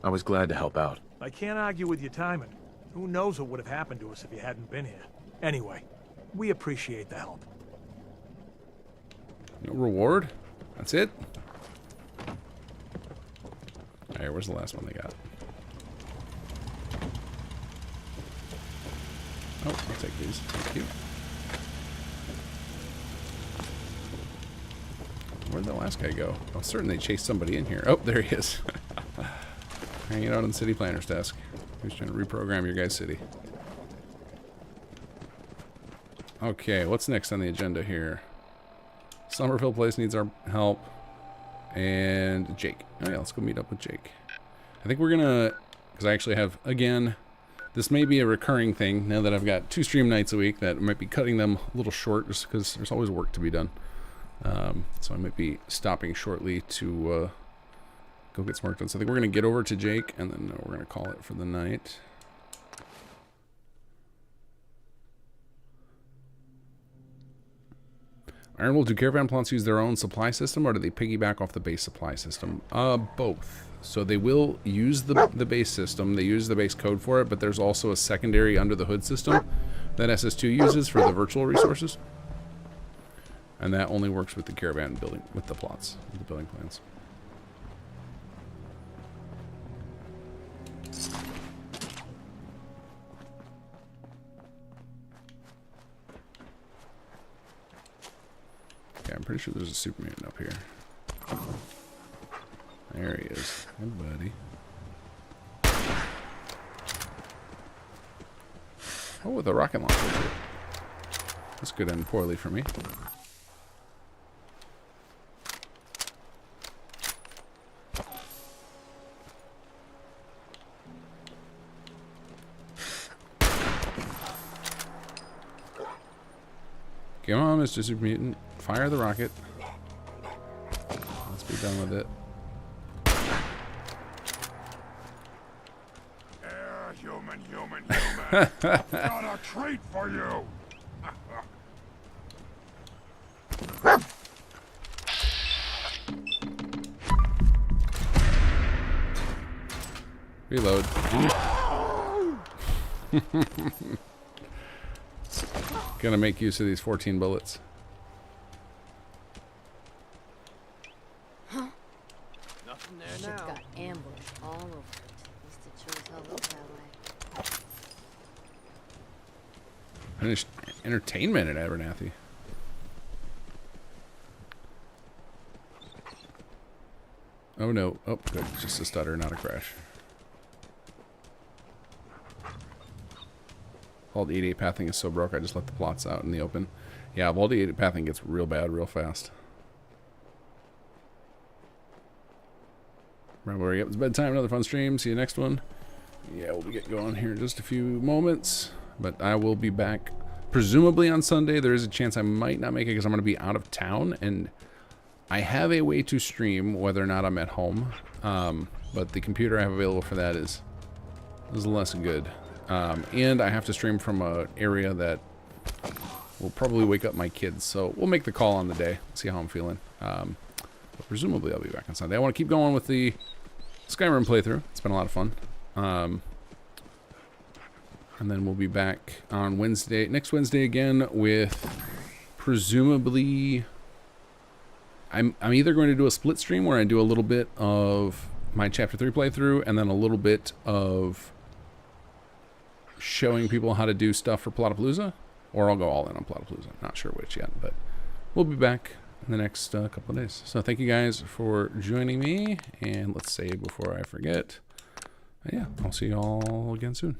I was glad to help out. I can't argue with your timing. Who knows what would have happened to us if you hadn't been here. Anyway, we appreciate the help. No reward? That's it? Alright, where's the last one they got? Oh, I'll take these. Thank you. Where'd the last guy go? I was certain they chased somebody in here. Oh, there he is. Hanging out on the city planner's desk. He's trying to reprogram your guys' city. Okay, what's next on the agenda here? Somerville Place needs our help. And Jake. Oh yeah, let's go meet up with Jake. I think we're gonna, because I actually have, again, this may be a recurring thing now that I've got 2 stream nights a week, that I might be cutting them a little short just because there's always work to be done. So I might be stopping shortly to go get some work done. So I think we're going to get over to Jake, and then we're going to call it for the night. Ironwood, do caravan plots use their own supply system, or do they piggyback off the base supply system? Both. So they will use the base system. They use the base code for it, but there's also a secondary under the hood system that SS2 uses for the virtual resources. And that only works with the caravan building, with the plots, with the building plans. Okay, I'm pretty sure there's a super mutant up here. There he is. Hey, buddy. Oh, with a rocket launcher too. That's good and poorly for me. Come on, Mr. Super Mutant. Fire the rocket. Let's be done with it. Human. Got a treat for you. Reload. Gonna make use of these 14 bullets. Huh? Nothing Shit there now. got ambushed all over it. At least it sure as hell looks that way. Entertainment at Abernathy. Oh no. Oh, good. Just a stutter, not a crash. Vault 88 pathing is so broke, I just let the plots out in the open. Yeah, Vault 88 pathing gets real bad real fast. Remember, yep, it's bedtime. Another fun stream. See you next one. Yeah, we'll be getting going here in just a few moments. But I will be back presumably on Sunday. There is a chance I might not make it because I'm going to be out of town. And I have a way to stream whether or not I'm at home. But the computer I have available for that is less good. And I have to stream from an area that will probably wake up my kids. So we'll make the call on the day. See how I'm feeling. But presumably I'll be back on Sunday. I want to keep going with the Skyrim playthrough. It's been a lot of fun. And then we'll be back on Wednesday, next Wednesday again with presumably... I'm either going to do a split stream where I do a little bit of my Chapter 3 playthrough and then a little bit of showing people how to do stuff for Plotapalooza, or I'll go all in on Plotapalooza. Not sure which yet, but we'll be back in the next couple of days. So thank you guys for joining me, and let's save before I forget. Yeah, I'll see you all again soon.